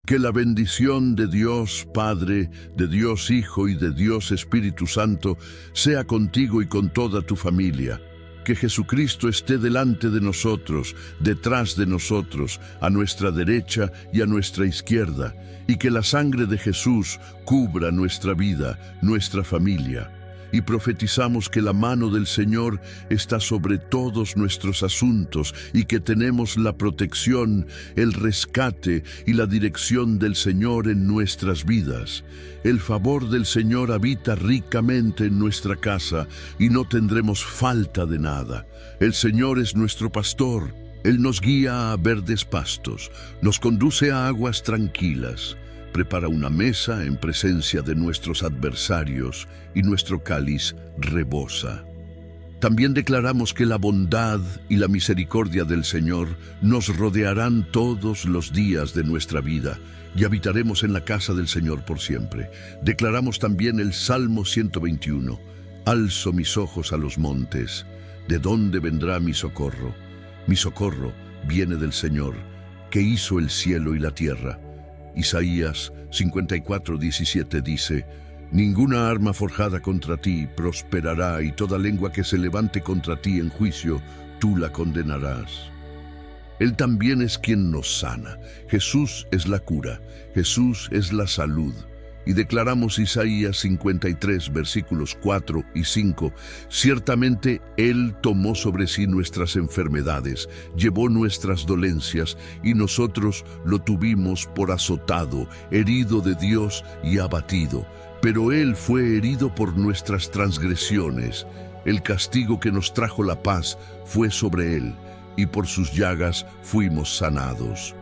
Que la bendición de Dios Padre, de Dios Hijo y de Dios Espíritu Santo sea contigo y con toda tu familia. Que Jesucristo esté delante de nosotros, detrás de nosotros, a nuestra derecha y a nuestra izquierda, y que la sangre de Jesús cubra nuestra vida, nuestra familia. Y profetizamos que la mano del Señor está sobre todos nuestros asuntos y que tenemos la protección, el rescate y la dirección del Señor en nuestras vidas. El favor del Señor habita ricamente en nuestra casa y no tendremos falta de nada. El Señor es nuestro pastor. Él nos guía a verdes pastos, nos conduce a aguas tranquilas. Prepara una mesa en presencia de nuestros adversarios y nuestro cáliz rebosa. También declaramos que la bondad y la misericordia del Señor nos rodearán todos los días de nuestra vida y habitaremos en la casa del Señor por siempre. Declaramos también el Salmo 121. Alzo mis ojos a los montes. ¿De dónde vendrá mi socorro? Mi socorro viene del Señor, que hizo el cielo y la tierra. Isaías 54:17 dice: Ninguna arma forjada contra ti prosperará, y toda lengua que se levante contra ti en juicio, tú la condenarás. Él también es quien nos sana. Jesús es la cura, Jesús es la salud. Y declaramos Isaías 53, versículos 4 y 5, ciertamente Él tomó sobre sí nuestras enfermedades, llevó nuestras dolencias, y nosotros lo tuvimos por azotado, herido de Dios y abatido. Pero Él fue herido por nuestras transgresiones. El castigo que nos trajo la paz fue sobre Él, y por sus llagas fuimos sanados.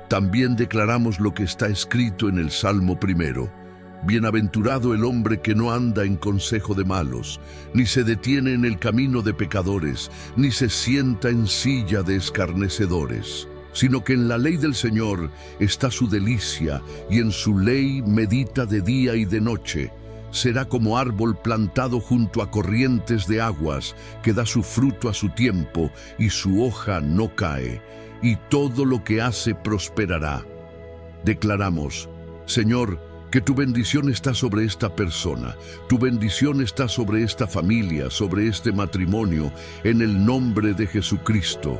También declaramos lo que está escrito en el Salmo 1. Bienaventurado el hombre que no anda en consejo de malos, ni se detiene en el camino de pecadores, ni se sienta en silla de escarnecedores, sino que en la ley del Señor está su delicia, y en su ley medita de día y de noche. Será como árbol plantado junto a corrientes de aguas, que da su fruto a su tiempo, y su hoja no cae, y todo lo que hace prosperará. Declaramos: Señor, que tu bendición está sobre esta persona, tu bendición está sobre esta familia, sobre este matrimonio, en el nombre de Jesucristo.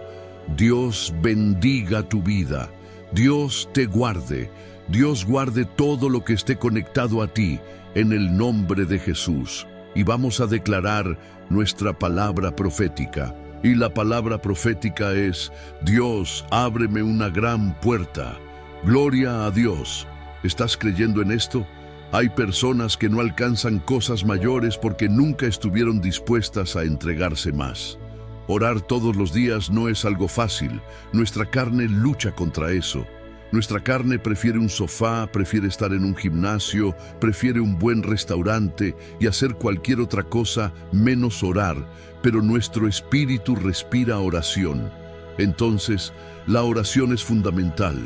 Dios bendiga tu vida, Dios te guarde, Dios guarde todo lo que esté conectado a ti, en el nombre de Jesús. Y vamos a declarar nuestra palabra profética. Y la palabra profética es: Dios, ábreme una gran puerta. Gloria a Dios. ¿Estás creyendo en esto? Hay personas que no alcanzan cosas mayores porque nunca estuvieron dispuestas a entregarse más. Orar todos los días no es algo fácil. Nuestra carne lucha contra eso. Nuestra carne prefiere un sofá, prefiere estar en un gimnasio, prefiere un buen restaurante y hacer cualquier otra cosa menos orar, pero nuestro espíritu respira oración. Entonces, la oración es fundamental.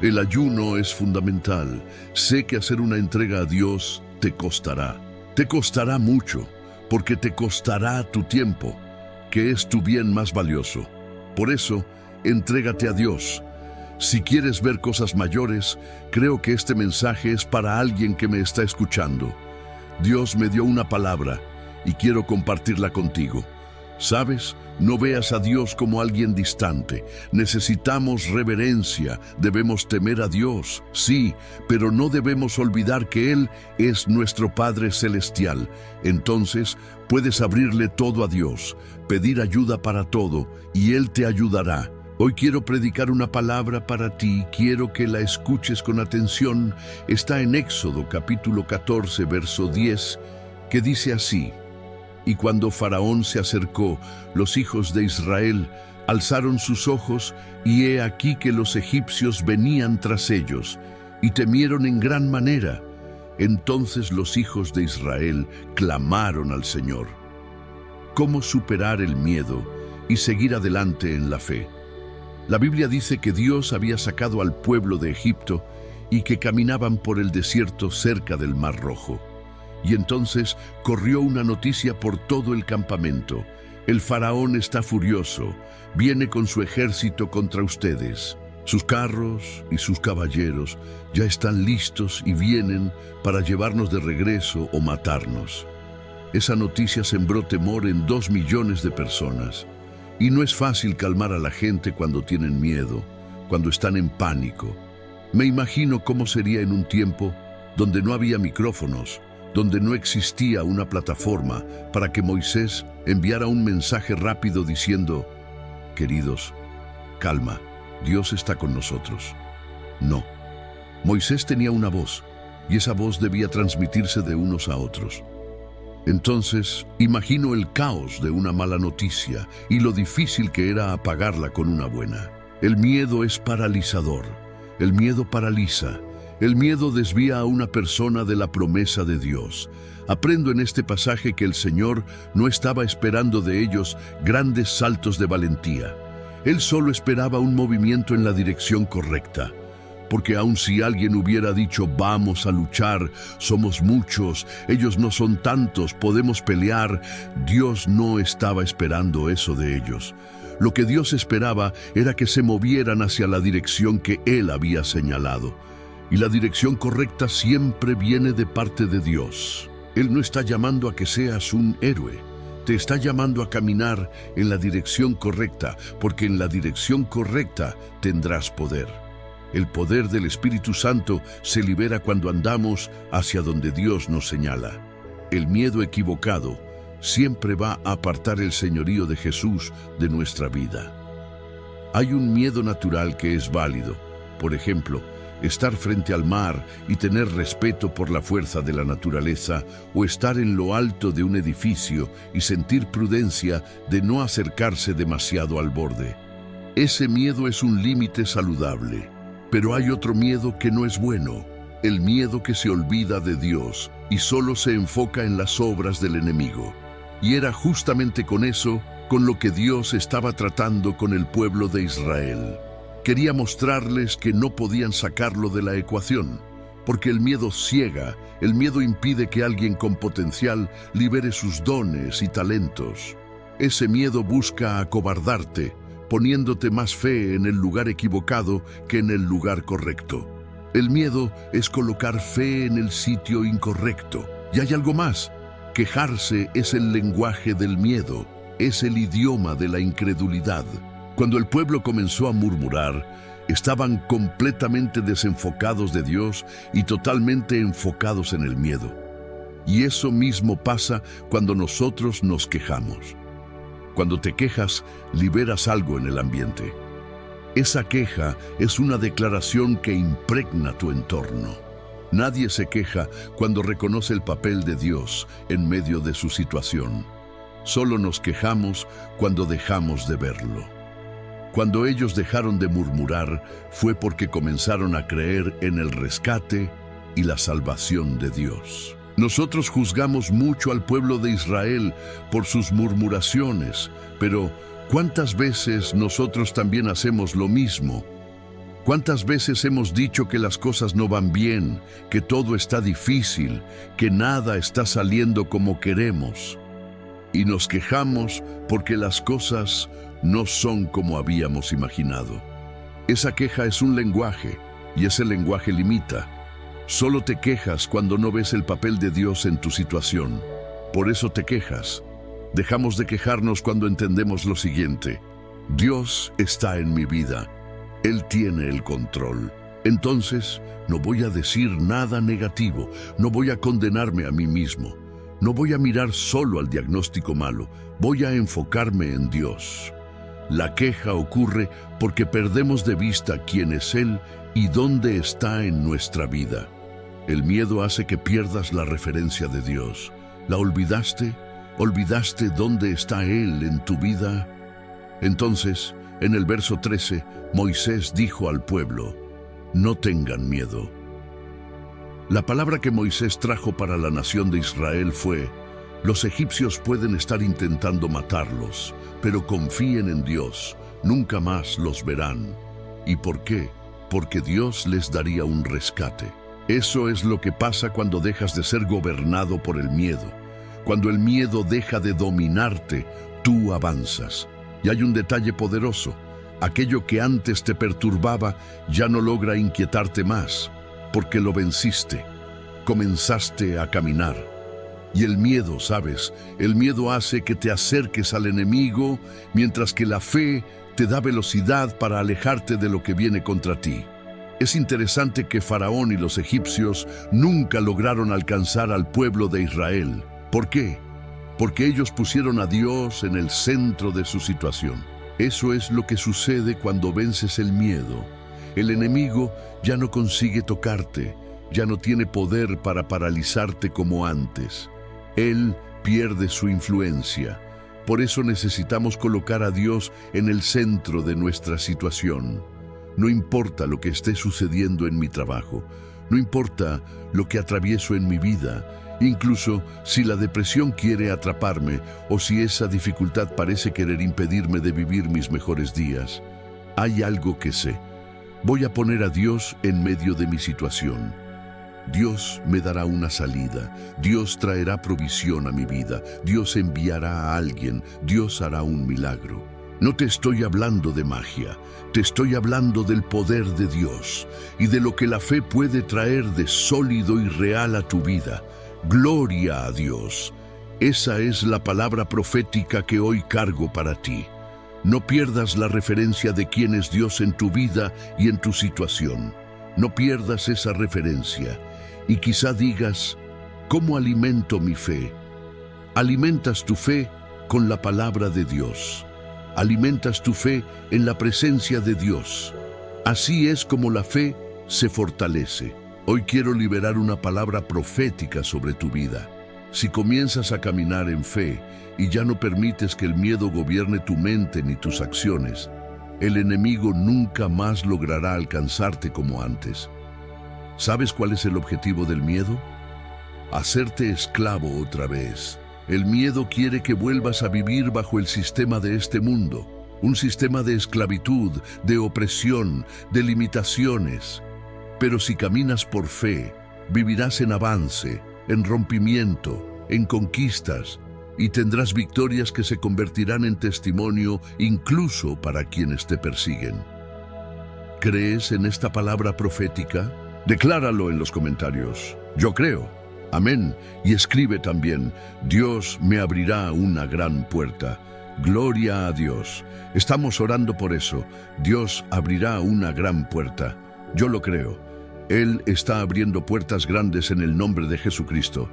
El ayuno es fundamental. Sé que hacer una entrega a Dios te costará. Te costará mucho, porque te costará tu tiempo, que es tu bien más valioso. Por eso, entrégate a Dios. Si quieres ver cosas mayores, creo que este mensaje es para alguien que me está escuchando. Dios me dio una palabra y quiero compartirla contigo. ¿Sabes? No veas a Dios como alguien distante. Necesitamos reverencia, debemos temer a Dios, sí, pero no debemos olvidar que Él es nuestro Padre Celestial. Entonces, puedes abrirle todo a Dios, pedir ayuda para todo, y Él te ayudará. Hoy quiero predicar una palabra para ti, quiero que la escuches con atención. Está en Éxodo capítulo 14, verso 10, que dice así: Y cuando Faraón se acercó, los hijos de Israel alzaron sus ojos, y he aquí que los egipcios venían tras ellos, y temieron en gran manera. Entonces los hijos de Israel clamaron al Señor. ¿Cómo superar el miedo y seguir adelante en la fe? La Biblia dice que Dios había sacado al pueblo de Egipto y que caminaban por el desierto cerca del Mar Rojo. Y entonces corrió una noticia por todo el campamento: el faraón está furioso, viene con su ejército contra ustedes. Sus carros y sus caballeros ya están listos y vienen para llevarnos de regreso o matarnos. Esa noticia sembró temor en 2 millones de personas. Y no es fácil calmar a la gente cuando tienen miedo, cuando están en pánico. Me imagino cómo sería en un tiempo donde no había micrófonos, donde no existía una plataforma para que Moisés enviara un mensaje rápido diciendo: queridos, calma, Dios está con nosotros. No. Moisés tenía una voz, y esa voz debía transmitirse de unos a otros. Entonces, imagino el caos de una mala noticia y lo difícil que era apagarla con una buena. El miedo es paralizador. El miedo paraliza. El miedo desvía a una persona de la promesa de Dios. Aprendo en este pasaje que el Señor no estaba esperando de ellos grandes saltos de valentía. Él solo esperaba un movimiento en la dirección correcta. Porque aun si alguien hubiera dicho: vamos a luchar, somos muchos, ellos no son tantos, podemos pelear, Dios no estaba esperando eso de ellos. Lo que Dios esperaba era que se movieran hacia la dirección que Él había señalado. Y la dirección correcta siempre viene de parte de Dios. Él no está llamando a que seas un héroe. Te está llamando a caminar en la dirección correcta, porque en la dirección correcta tendrás poder. El poder del Espíritu Santo se libera cuando andamos hacia donde Dios nos señala. El miedo equivocado siempre va a apartar el señorío de Jesús de nuestra vida. Hay un miedo natural que es válido. Por ejemplo, estar frente al mar y tener respeto por la fuerza de la naturaleza, o estar en lo alto de un edificio y sentir prudencia de no acercarse demasiado al borde. Ese miedo es un límite saludable. Pero hay otro miedo que no es bueno, el miedo que se olvida de Dios y solo se enfoca en las obras del enemigo. Y era justamente con eso con lo que Dios estaba tratando con el pueblo de Israel. Quería mostrarles que no podían sacarlo de la ecuación, porque el miedo ciega, el miedo impide que alguien con potencial libere sus dones y talentos. Ese miedo busca acobardarte, poniéndote más fe en el lugar equivocado que en el lugar correcto. El miedo es colocar fe en el sitio incorrecto. Y hay algo más. Quejarse es el lenguaje del miedo, es el idioma de la incredulidad. Cuando el pueblo comenzó a murmurar, estaban completamente desenfocados de Dios y totalmente enfocados en el miedo. Y eso mismo pasa cuando nosotros nos quejamos. Cuando te quejas, liberas algo en el ambiente. Esa queja es una declaración que impregna tu entorno. Nadie se queja cuando reconoce el papel de Dios en medio de su situación. Solo nos quejamos cuando dejamos de verlo. Cuando ellos dejaron de murmurar, fue porque comenzaron a creer en el rescate y la salvación de Dios. Nosotros juzgamos mucho al pueblo de Israel por sus murmuraciones, pero ¿cuántas veces nosotros también hacemos lo mismo? ¿Cuántas veces hemos dicho que las cosas no van bien, que todo está difícil, que nada está saliendo como queremos? Y nos quejamos porque las cosas no son como habíamos imaginado. Esa queja es un lenguaje, y ese lenguaje limita. Solo te quejas cuando no ves el papel de Dios en tu situación. Por eso te quejas. Dejamos de quejarnos cuando entendemos lo siguiente: Dios está en mi vida. Él tiene el control. Entonces, no voy a decir nada negativo, no voy a condenarme a mí mismo, no voy a mirar solo al diagnóstico malo, voy a enfocarme en Dios. La queja ocurre porque perdemos de vista quién es Él y dónde está en nuestra vida. El miedo hace que pierdas la referencia de Dios. ¿La olvidaste? ¿Olvidaste dónde está Él en tu vida? Entonces, en el verso 13, Moisés dijo al pueblo: no tengan miedo. La palabra que Moisés trajo para la nación de Israel fue: los egipcios pueden estar intentando matarlos, pero confíen en Dios, nunca más los verán. ¿Y por qué? Porque Dios les daría un rescate. Eso es lo que pasa cuando dejas de ser gobernado por el miedo. Cuando el miedo deja de dominarte, tú avanzas. Y hay un detalle poderoso. Aquello que antes te perturbaba ya no logra inquietarte más, porque lo venciste. Comenzaste a caminar. Y el miedo, ¿sabes? El miedo hace que te acerques al enemigo, mientras que la fe te da velocidad para alejarte de lo que viene contra ti. Es interesante que Faraón y los egipcios nunca lograron alcanzar al pueblo de Israel. ¿Por qué? Porque ellos pusieron a Dios en el centro de su situación. Eso es lo que sucede cuando vences el miedo. El enemigo ya no consigue tocarte, ya no tiene poder para paralizarte como antes. Él pierde su influencia. Por eso necesitamos colocar a Dios en el centro de nuestra situación. No importa lo que esté sucediendo en mi trabajo, no importa lo que atravieso en mi vida, incluso si la depresión quiere atraparme o si esa dificultad parece querer impedirme de vivir mis mejores días. Hay algo que sé. Voy a poner a Dios en medio de mi situación. Dios me dará una salida, Dios traerá provisión a mi vida, Dios enviará a alguien, Dios hará un milagro. No te estoy hablando de magia, te estoy hablando del poder de Dios y de lo que la fe puede traer de sólido y real a tu vida. Gloria a Dios. Esa es la palabra profética que hoy cargo para ti. No pierdas la referencia de quién es Dios en tu vida y en tu situación. No pierdas esa referencia. Y quizá digas, ¿cómo alimento mi fe? Alimentas tu fe con la palabra de Dios. Alimentas tu fe en la presencia de Dios. Así es como la fe se fortalece. Hoy quiero liberar una palabra profética sobre tu vida. Si comienzas a caminar en fe y ya no permites que el miedo gobierne tu mente ni tus acciones, el enemigo nunca más logrará alcanzarte como antes. ¿Sabes cuál es el objetivo del miedo? Hacerte esclavo otra vez. El miedo quiere que vuelvas a vivir bajo el sistema de este mundo, un sistema de esclavitud, de opresión, de limitaciones. Pero si caminas por fe, vivirás en avance, en rompimiento, en conquistas, y tendrás victorias que se convertirán en testimonio incluso para quienes te persiguen. ¿Crees en esta palabra profética? Decláralo en los comentarios. Yo creo. Amén. Y escribe también, Dios me abrirá una gran puerta. Gloria a Dios. Estamos orando por eso. Dios abrirá una gran puerta. Yo lo creo. Él está abriendo puertas grandes en el nombre de Jesucristo.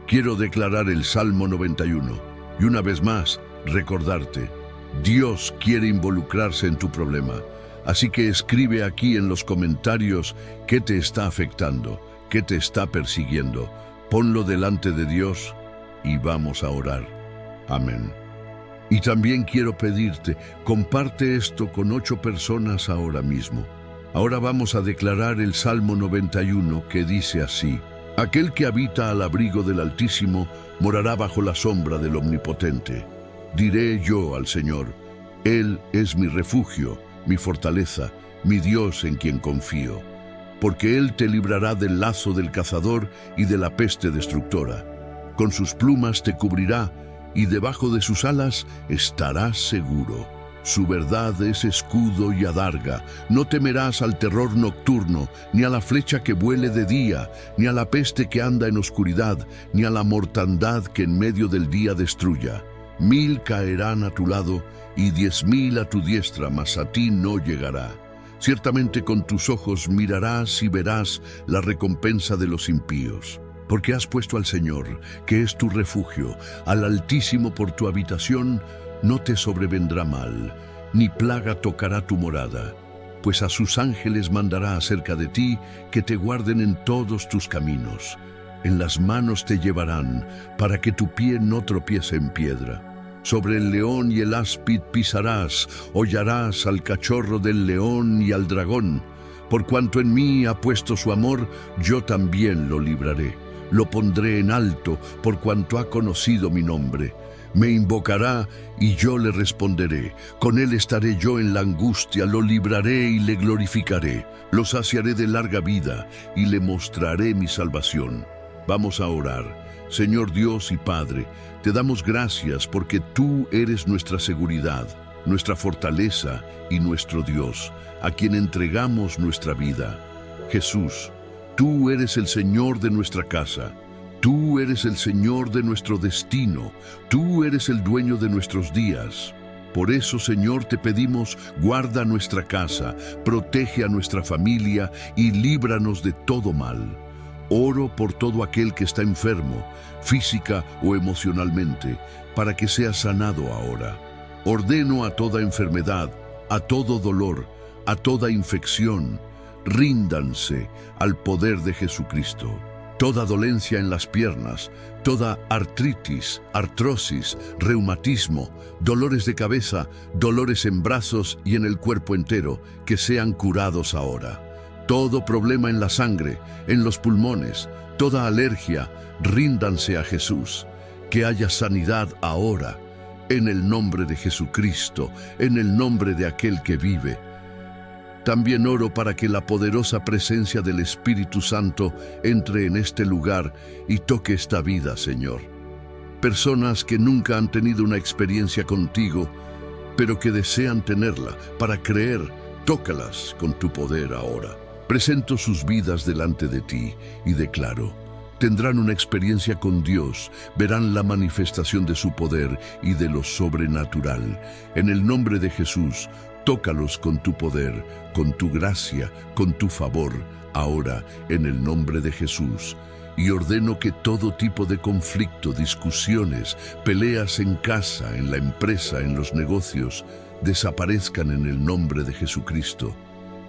Quiero declarar el Salmo 91 y una vez más recordarte, Dios quiere involucrarse en tu problema. Así que escribe aquí en los comentarios qué te está afectando, qué te está persiguiendo. Ponlo delante de Dios y vamos a orar. Amén. Y también quiero pedirte, comparte esto con 8 personas ahora mismo. Ahora vamos a declarar el Salmo 91 que dice así: Aquel que habita al abrigo del Altísimo morará bajo la sombra del Omnipotente. Diré yo al Señor, Él es mi refugio, mi fortaleza, mi Dios en quien confío. Porque Él te librará del lazo del cazador y de la peste destructora. Con sus plumas te cubrirá, y debajo de sus alas estarás seguro. Su verdad es escudo y adarga. No temerás al terror nocturno, ni a la flecha que vuele de día, ni a la peste que anda en oscuridad, ni a la mortandad que en medio del día destruya. 1000 caerán a tu lado, y 10.000 a tu diestra, mas a ti no llegará. Ciertamente con tus ojos mirarás y verás la recompensa de los impíos. Porque has puesto al Señor, que es tu refugio, al Altísimo por tu habitación, no te sobrevendrá mal, ni plaga tocará tu morada. Pues a sus ángeles mandará acerca de ti, que te guarden en todos tus caminos. En las manos te llevarán, para que tu pie no tropiece en piedra. Sobre el león y el áspid pisarás, hollarás al cachorro del león y al dragón. Por cuanto en mí ha puesto su amor, yo también lo libraré. Lo pondré en alto, por cuanto ha conocido mi nombre. Me invocará y yo le responderé. Con él estaré yo en la angustia, lo libraré y le glorificaré. Lo saciaré de larga vida y le mostraré mi salvación. Vamos a orar. Señor Dios y Padre, te damos gracias porque tú eres nuestra seguridad. nuestra fortaleza y nuestro Dios, a quien entregamos nuestra vida. Jesús, tú eres el Señor de nuestra casa. Tú eres el Señor de nuestro destino. Tú eres el dueño de nuestros días. Por eso, Señor, te pedimos, guarda nuestra casa, protege a nuestra familia y líbranos de todo mal. Oro por todo aquel que está enfermo, física o emocionalmente, para que sea sanado ahora. Ordeno a toda enfermedad, a todo dolor, a toda infección, ríndanse al poder de Jesucristo. Toda dolencia en las piernas, toda artritis, artrosis, reumatismo, dolores de cabeza, dolores en brazos y en el cuerpo entero, que sean curados ahora. Todo problema en la sangre, en los pulmones, toda alergia, ríndanse a Jesús. Que haya sanidad ahora, en el nombre de Jesucristo, en el nombre de aquel que vive. También oro para que la poderosa presencia del Espíritu Santo entre en este lugar y toque esta vida, Señor. Personas que nunca han tenido una experiencia contigo, pero que desean tenerla para creer, tócalas con tu poder ahora. Presento sus vidas delante de ti y declaro, tendrán una experiencia con Dios, verán la manifestación de su poder y de lo sobrenatural. En el nombre de Jesús, tócalos con tu poder, con tu gracia, con tu favor, ahora en el nombre de Jesús. Y ordeno que todo tipo de conflicto, discusiones, peleas en casa, en la empresa, en los negocios, desaparezcan en el nombre de Jesucristo.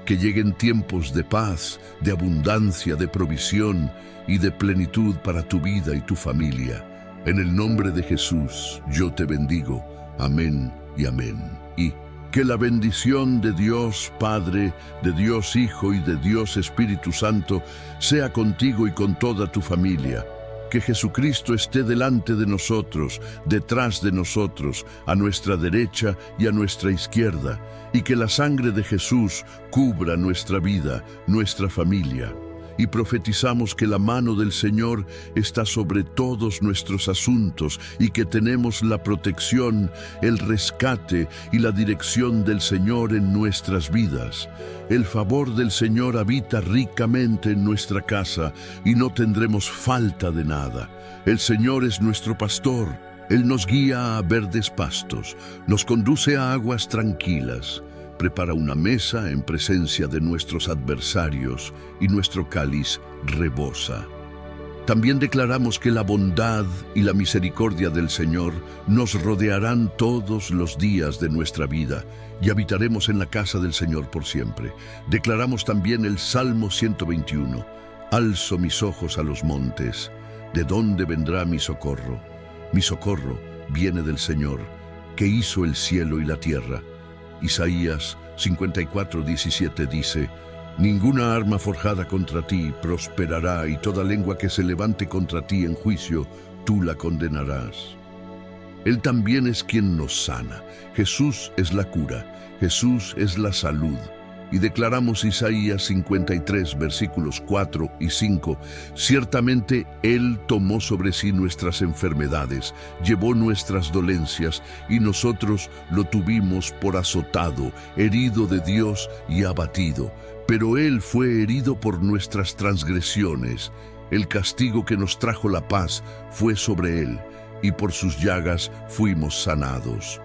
Que lleguen tiempos de paz, de abundancia, de provisión y de plenitud para tu vida y tu familia. En el nombre de Jesús, yo te bendigo. Amén y amén. Y que la bendición de Dios Padre, de Dios Hijo y de Dios Espíritu Santo sea contigo y con toda tu familia. Que Jesucristo esté delante de nosotros, detrás de nosotros, a nuestra derecha y a nuestra izquierda, y que la sangre de Jesús cubra nuestra vida, nuestra familia. Y profetizamos que la mano del Señor está sobre todos nuestros asuntos y que tenemos la protección, el rescate y la dirección del Señor en nuestras vidas. El favor del Señor habita ricamente en nuestra casa y no tendremos falta de nada. El Señor es nuestro pastor. Él nos guía a verdes pastos, nos conduce a aguas tranquilas. Prepara una mesa en presencia de nuestros adversarios y nuestro cáliz rebosa. También declaramos que la bondad y la misericordia del Señor nos rodearán todos los días de nuestra vida y habitaremos en la casa del Señor por siempre. Declaramos también el Salmo 121. Alzo mis ojos a los montes. ¿De dónde vendrá mi socorro? Mi socorro viene del Señor, que hizo el cielo y la tierra. Isaías 54:17 dice, ninguna arma forjada contra ti prosperará y toda lengua que se levante contra ti en juicio, tú la condenarás. Él también es quien nos sana. Jesús es la cura. Jesús es la salud. Y declaramos Isaías 53, versículos 4 y 5, ciertamente Él tomó sobre sí nuestras enfermedades, llevó nuestras dolencias, y nosotros lo tuvimos por azotado, herido de Dios y abatido. Pero Él fue herido por nuestras transgresiones. El castigo que nos trajo la paz fue sobre Él, y por sus llagas fuimos sanados.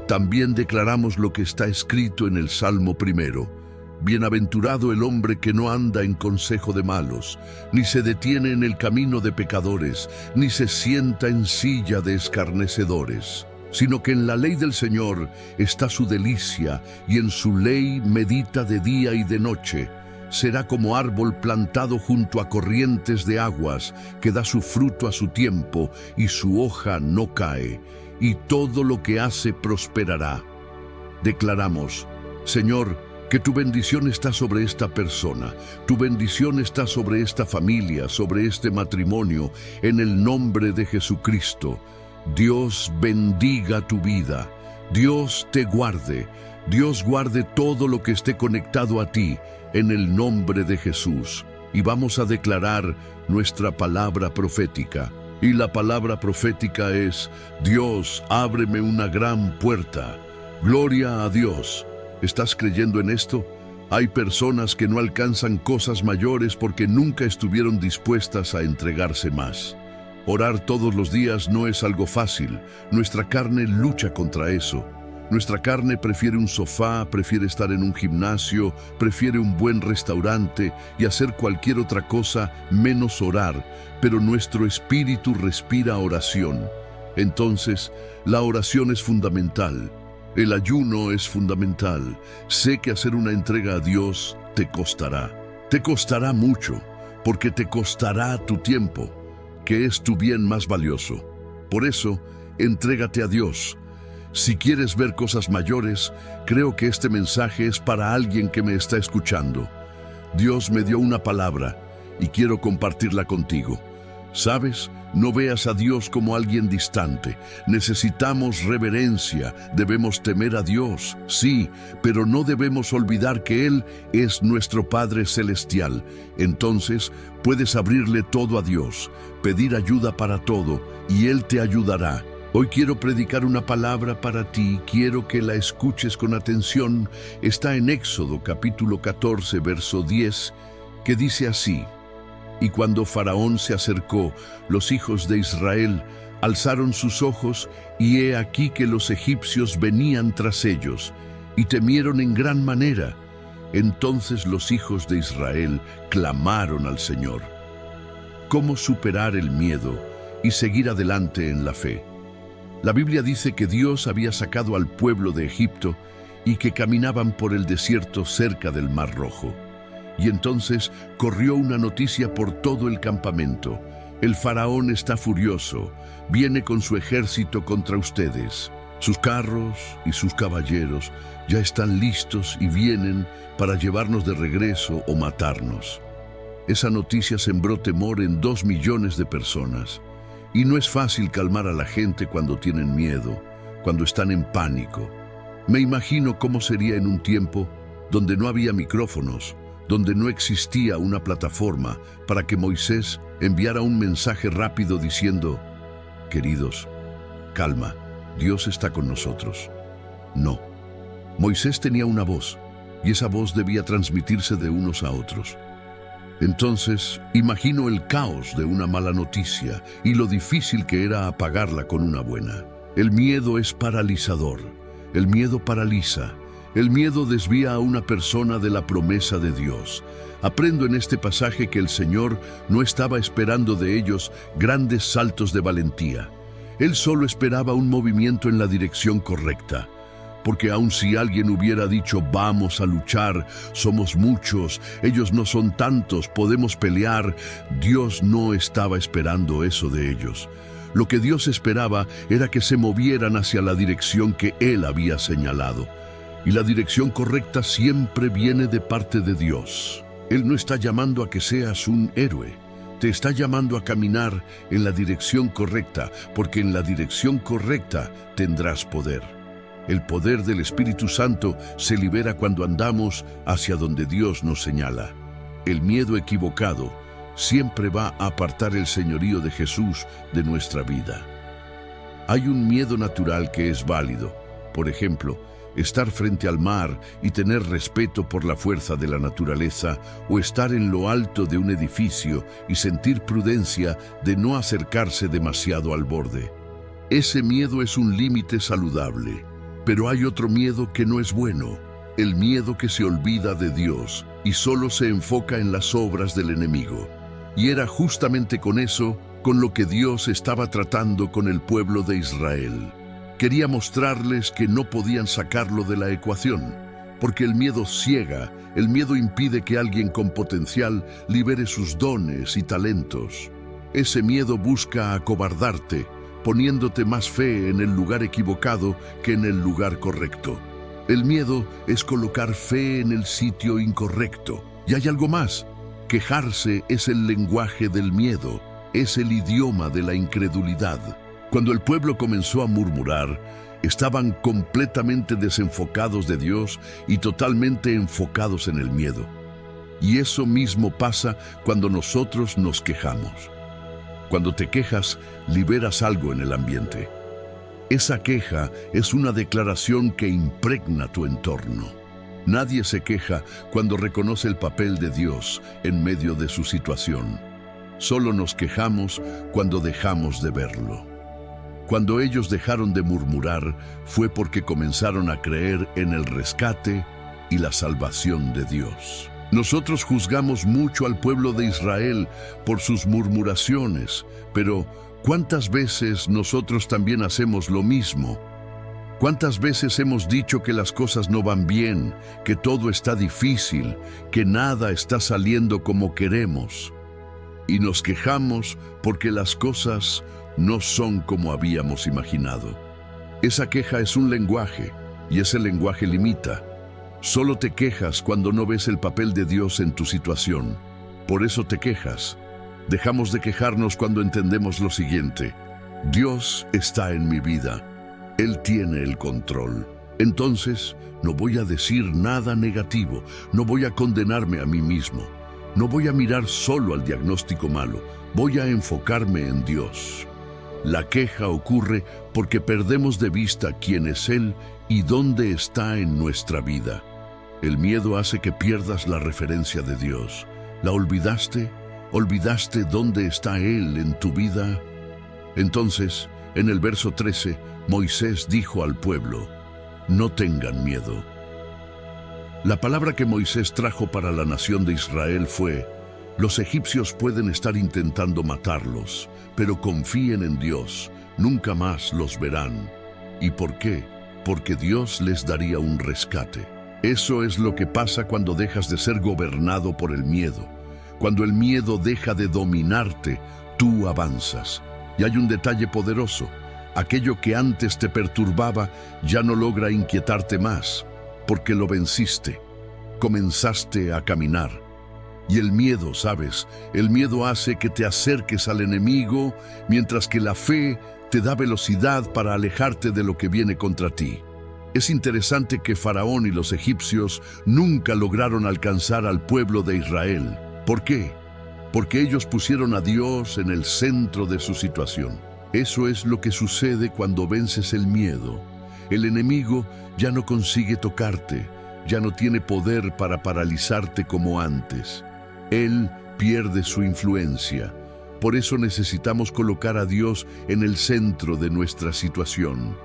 También declaramos lo que está escrito en el Salmo 1. Bienaventurado el hombre que no anda en consejo de malos, ni se detiene en el camino de pecadores, ni se sienta en silla de escarnecedores, sino que en la ley del Señor está su delicia, y en su ley medita de día y de noche. Será como árbol plantado junto a corrientes de aguas, que da su fruto a su tiempo, y su hoja no cae, y todo lo que hace prosperará. Declaramos, Señor, que tu bendición está sobre esta persona, tu bendición está sobre esta familia, sobre este matrimonio, en el nombre de Jesucristo. Dios bendiga tu vida, Dios te guarde, Dios guarde todo lo que esté conectado a ti, en el nombre de Jesús. Y vamos a declarar nuestra palabra profética. Y la palabra profética es, Dios, ábreme una gran puerta. Gloria a Dios. ¿Estás creyendo en esto? Hay personas que no alcanzan cosas mayores porque nunca estuvieron dispuestas a entregarse más. Orar todos los días no es algo fácil. Nuestra carne lucha contra eso. Nuestra carne prefiere un sofá, prefiere estar en un gimnasio, prefiere un buen restaurante y hacer cualquier otra cosa menos orar, pero nuestro espíritu respira oración. Entonces, la oración es fundamental. El ayuno es fundamental. Sé que hacer una entrega a Dios te costará. Te costará mucho, porque te costará tu tiempo, que es tu bien más valioso. Por eso, entrégate a Dios. Si quieres ver cosas mayores, creo que este mensaje es para alguien que me está escuchando. Dios me dio una palabra y quiero compartirla contigo. ¿Sabes? No veas a Dios como alguien distante. Necesitamos reverencia, debemos temer a Dios, sí, pero no debemos olvidar que Él es nuestro Padre Celestial. Entonces, puedes abrirle todo a Dios, pedir ayuda para todo, y Él te ayudará. Hoy quiero predicar una palabra para ti, quiero que la escuches con atención. Está en Éxodo capítulo 14, verso 10, que dice así: Y cuando Faraón se acercó, los hijos de Israel alzaron sus ojos, y he aquí que los egipcios venían tras ellos, y temieron en gran manera. Entonces los hijos de Israel clamaron al Señor. ¿Cómo superar el miedo y seguir adelante en la fe? La Biblia dice que Dios había sacado al pueblo de Egipto y que caminaban por el desierto cerca del Mar Rojo. Y entonces corrió una noticia por todo el campamento: el faraón está furioso, viene con su ejército contra ustedes. Sus carros y sus caballeros ya están listos y vienen para llevarnos de regreso o matarnos. Esa noticia sembró temor en 2 millones de personas. Y no es fácil calmar a la gente cuando tienen miedo, cuando están en pánico. Me imagino cómo sería en un tiempo donde no había micrófonos, donde no existía una plataforma para que Moisés enviara un mensaje rápido diciendo: queridos, calma, Dios está con nosotros. No, Moisés tenía una voz, y esa voz debía transmitirse de unos a otros. Entonces, imagino el caos de una mala noticia y lo difícil que era apagarla con una buena. El miedo es paralizador. El miedo paraliza. El miedo desvía a una persona de la promesa de Dios. Aprendo en este pasaje que el Señor no estaba esperando de ellos grandes saltos de valentía. Él solo esperaba un movimiento en la dirección correcta. Porque aun si alguien hubiera dicho: vamos a luchar, somos muchos, ellos no son tantos, podemos pelear, Dios no estaba esperando eso de ellos. Lo que Dios esperaba era que se movieran hacia la dirección que Él había señalado. Y la dirección correcta siempre viene de parte de Dios. Él no está llamando a que seas un héroe. Te está llamando a caminar en la dirección correcta, porque en la dirección correcta tendrás poder. El poder del Espíritu Santo se libera cuando andamos hacia donde Dios nos señala. El miedo equivocado siempre va a apartar el señorío de Jesús de nuestra vida. Hay un miedo natural que es válido. Por ejemplo, estar frente al mar y tener respeto por la fuerza de la naturaleza, o estar en lo alto de un edificio y sentir prudencia de no acercarse demasiado al borde. Ese miedo es un límite saludable. Pero hay otro miedo que no es bueno, el miedo que se olvida de Dios y solo se enfoca en las obras del enemigo. Y era justamente con eso con lo que Dios estaba tratando con el pueblo de Israel. Quería mostrarles que no podían sacarlo de la ecuación, porque el miedo ciega, el miedo impide que alguien con potencial libere sus dones y talentos. Ese miedo busca acobardarte, poniéndote más fe en el lugar equivocado que en el lugar correcto. El miedo es colocar fe en el sitio incorrecto. Y hay algo más. Quejarse es el lenguaje del miedo, es el idioma de la incredulidad. Cuando el pueblo comenzó a murmurar, estaban completamente desenfocados de Dios y totalmente enfocados en el miedo. Y eso mismo pasa cuando nosotros nos quejamos. Cuando te quejas, liberas algo en el ambiente. Esa queja es una declaración que impregna tu entorno. Nadie se queja cuando reconoce el papel de Dios en medio de su situación. Solo nos quejamos cuando dejamos de verlo. Cuando ellos dejaron de murmurar, fue porque comenzaron a creer en el rescate y la salvación de Dios. Nosotros juzgamos mucho al pueblo de Israel por sus murmuraciones, pero ¿cuántas veces nosotros también hacemos lo mismo? ¿Cuántas veces hemos dicho que las cosas no van bien, que todo está difícil, que nada está saliendo como queremos? Y nos quejamos porque las cosas no son como habíamos imaginado. Esa queja es un lenguaje, y ese lenguaje limita. Solo te quejas cuando no ves el papel de Dios en tu situación. Por eso te quejas. Dejamos de quejarnos cuando entendemos lo siguiente: Dios está en mi vida. Él tiene el control. Entonces, no voy a decir nada negativo, no voy a condenarme a mí mismo. No voy a mirar solo al diagnóstico malo, voy a enfocarme en Dios. La queja ocurre porque perdemos de vista quién es Él y dónde está en nuestra vida. El miedo hace que pierdas la referencia de Dios. ¿La olvidaste? ¿Olvidaste dónde está Él en tu vida? Entonces, en el verso 13, Moisés dijo al pueblo: no tengan miedo. La palabra que Moisés trajo para la nación de Israel fue: los egipcios pueden estar intentando matarlos, pero confíen en Dios, nunca más los verán. ¿Y por qué? Porque Dios les daría un rescate. Eso es lo que pasa cuando dejas de ser gobernado por el miedo. Cuando el miedo deja de dominarte, tú avanzas. Y hay un detalle poderoso: aquello que antes te perturbaba ya no logra inquietarte más, porque lo venciste. Comenzaste a caminar. Y el miedo, ¿sabes? El miedo hace que te acerques al enemigo, mientras que la fe te da velocidad para alejarte de lo que viene contra ti. Es interesante que Faraón y los egipcios nunca lograron alcanzar al pueblo de Israel. ¿Por qué? Porque ellos pusieron a Dios en el centro de su situación. Eso es lo que sucede cuando vences el miedo. El enemigo ya no consigue tocarte, ya no tiene poder para paralizarte como antes. Él pierde su influencia. Por eso necesitamos colocar a Dios en el centro de nuestra situación.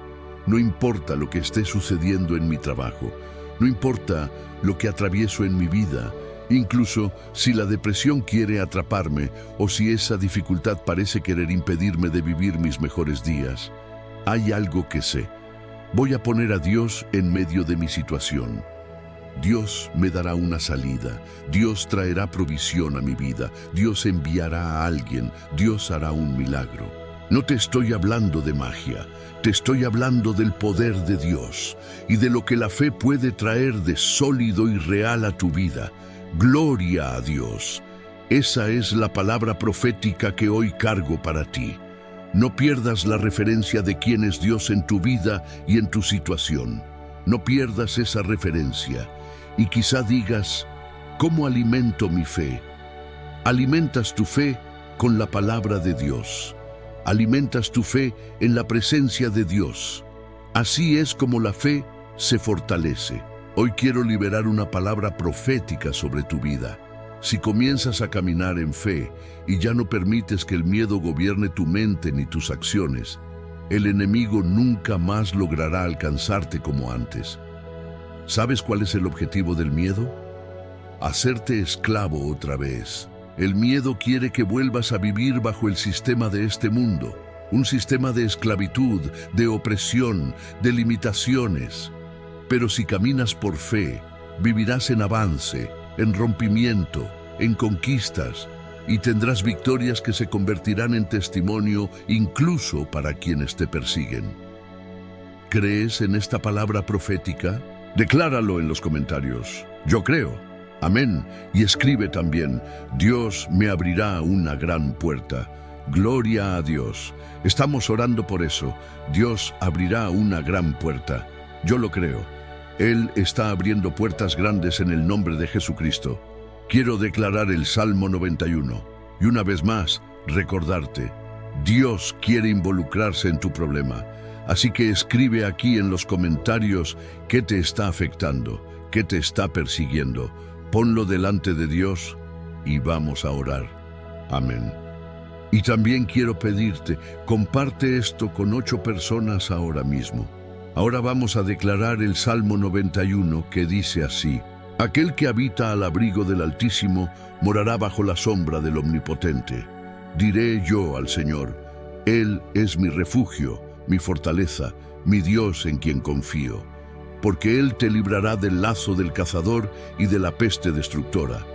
No importa lo que esté sucediendo en mi trabajo, no importa lo que atravieso en mi vida, incluso si la depresión quiere atraparme o si esa dificultad parece querer impedirme de vivir mis mejores días. Hay algo que sé: voy a poner a Dios en medio de mi situación. Dios me dará una salida, Dios traerá provisión a mi vida, Dios enviará a alguien, Dios hará un milagro. No te estoy hablando de magia, te estoy hablando del poder de Dios y de lo que la fe puede traer de sólido y real a tu vida. Gloria a Dios. Esa es la palabra profética que hoy cargo para ti. No pierdas la referencia de quién es Dios en tu vida y en tu situación. No pierdas esa referencia. Y quizá digas: ¿cómo alimento mi fe? Alimentas tu fe con la palabra de Dios. Alimentas tu fe en la presencia de Dios. Así es como la fe se fortalece. Hoy quiero liberar una palabra profética sobre tu vida. Si comienzas a caminar en fe y ya no permites que el miedo gobierne tu mente ni tus acciones, el enemigo nunca más logrará alcanzarte como antes. ¿Sabes cuál es el objetivo del miedo? Hacerte esclavo otra vez. El miedo quiere que vuelvas a vivir bajo el sistema de este mundo, un sistema de esclavitud, de opresión, de limitaciones. Pero si caminas por fe, vivirás en avance, en rompimiento, en conquistas, y tendrás victorias que se convertirán en testimonio incluso para quienes te persiguen. ¿Crees en esta palabra profética? Decláralo en los comentarios. Yo creo. Amén. Y escribe también: Dios me abrirá una gran puerta. Gloria a Dios. Estamos orando por eso. Dios abrirá una gran puerta. Yo lo creo. Él está abriendo puertas grandes en el nombre de Jesucristo. Quiero declarar el Salmo 91 y una vez más recordarte: Dios quiere involucrarse en tu problema. Así que escribe aquí en los comentarios qué te está afectando, qué te está persiguiendo. Ponlo delante de Dios y vamos a orar. Amén. Y también quiero pedirte, comparte esto con 8 personas ahora mismo. Ahora vamos a declarar el Salmo 91 que dice así: Aquel que habita al abrigo del Altísimo morará bajo la sombra del Omnipotente. Diré yo al Señor, Él es mi refugio, mi fortaleza, mi Dios en quien confío. Porque Él te librará del lazo del cazador y de la peste destructora.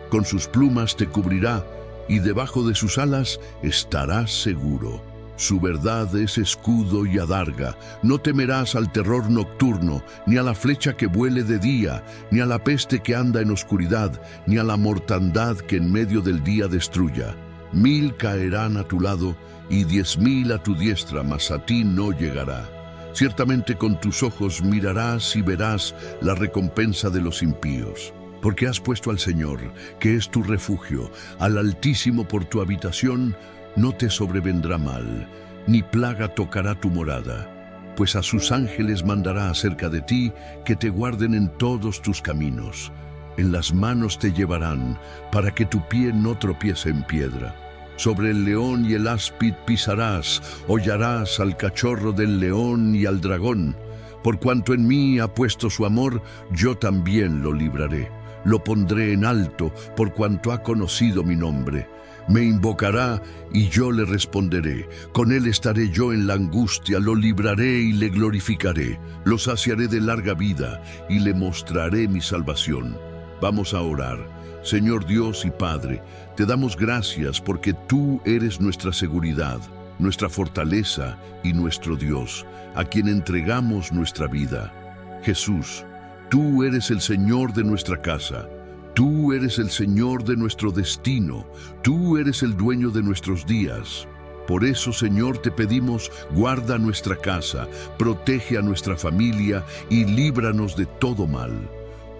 Con sus plumas te cubrirá, y debajo de sus alas estarás seguro. Su verdad es escudo y adarga. No temerás al terror nocturno, ni a la flecha que vuele de día, ni a la peste que anda en oscuridad, ni a la mortandad que en medio del día destruya. 1000 caerán a tu lado, y 10.000 a tu diestra, mas a ti no llegará. Ciertamente con tus ojos mirarás y verás la recompensa de los impíos. Porque has puesto al Señor, que es tu refugio, al Altísimo por tu habitación, no te sobrevendrá mal, ni plaga tocará tu morada. Pues a sus ángeles mandará acerca de ti, que te guarden en todos tus caminos. En las manos te llevarán, para que tu pie no tropiece en piedra. Sobre el león y el áspid pisarás, hollarás al cachorro del león y al dragón. Por cuanto en mí ha puesto su amor, yo también lo libraré. Lo pondré en alto, por cuanto ha conocido mi nombre. Me invocará y yo le responderé. Con él estaré yo en la angustia, lo libraré y le glorificaré. Lo saciaré de larga vida y le mostraré mi salvación. Vamos a orar. Señor Dios y Padre, te damos gracias porque tú eres nuestra seguridad, nuestra fortaleza y nuestro Dios, a quien entregamos nuestra vida. Jesús, tú eres el Señor de nuestra casa. Tú eres el Señor de nuestro destino, tú eres el dueño de nuestros días. Por eso, Señor, te pedimos, guarda nuestra casa, protege a nuestra familia y líbranos de todo mal.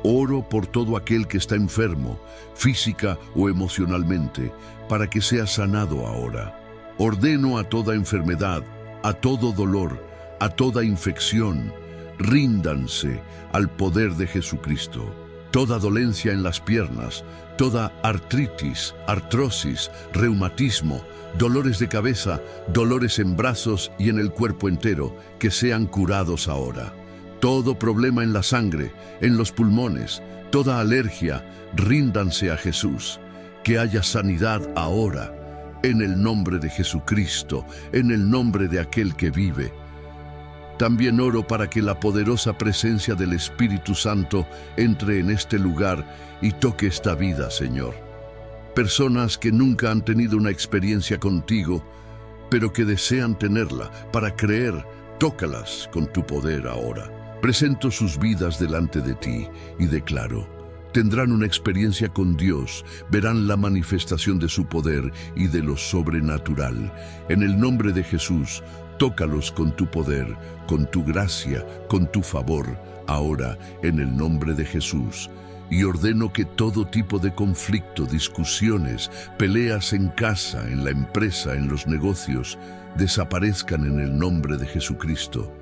Oro por todo aquel que está enfermo, física o emocionalmente, para que sea sanado ahora. Ordeno a toda enfermedad, a todo dolor, a toda infección, ríndanse al poder de Jesucristo. Toda dolencia en las piernas, toda artritis, artrosis, reumatismo, dolores de cabeza, dolores en brazos y en el cuerpo entero, que sean curados ahora. Todo problema en la sangre, en los pulmones, toda alergia, ríndanse a Jesús. Que haya sanidad ahora, en el nombre de Jesucristo, en el nombre de aquel que vive. También oro para que la poderosa presencia del Espíritu Santo entre en este lugar y toque esta vida, Señor. Personas que nunca han tenido una experiencia contigo, pero que desean tenerla para creer, tócalas con tu poder ahora. Presento sus vidas delante de ti y declaro: tendrán una experiencia con Dios, verán la manifestación de su poder y de lo sobrenatural. En el nombre de Jesús, tócalos con tu poder, con tu gracia, con tu favor, ahora, en el nombre de Jesús. Y ordeno que todo tipo de conflicto, discusiones, peleas en casa, en la empresa, en los negocios, desaparezcan en el nombre de Jesucristo.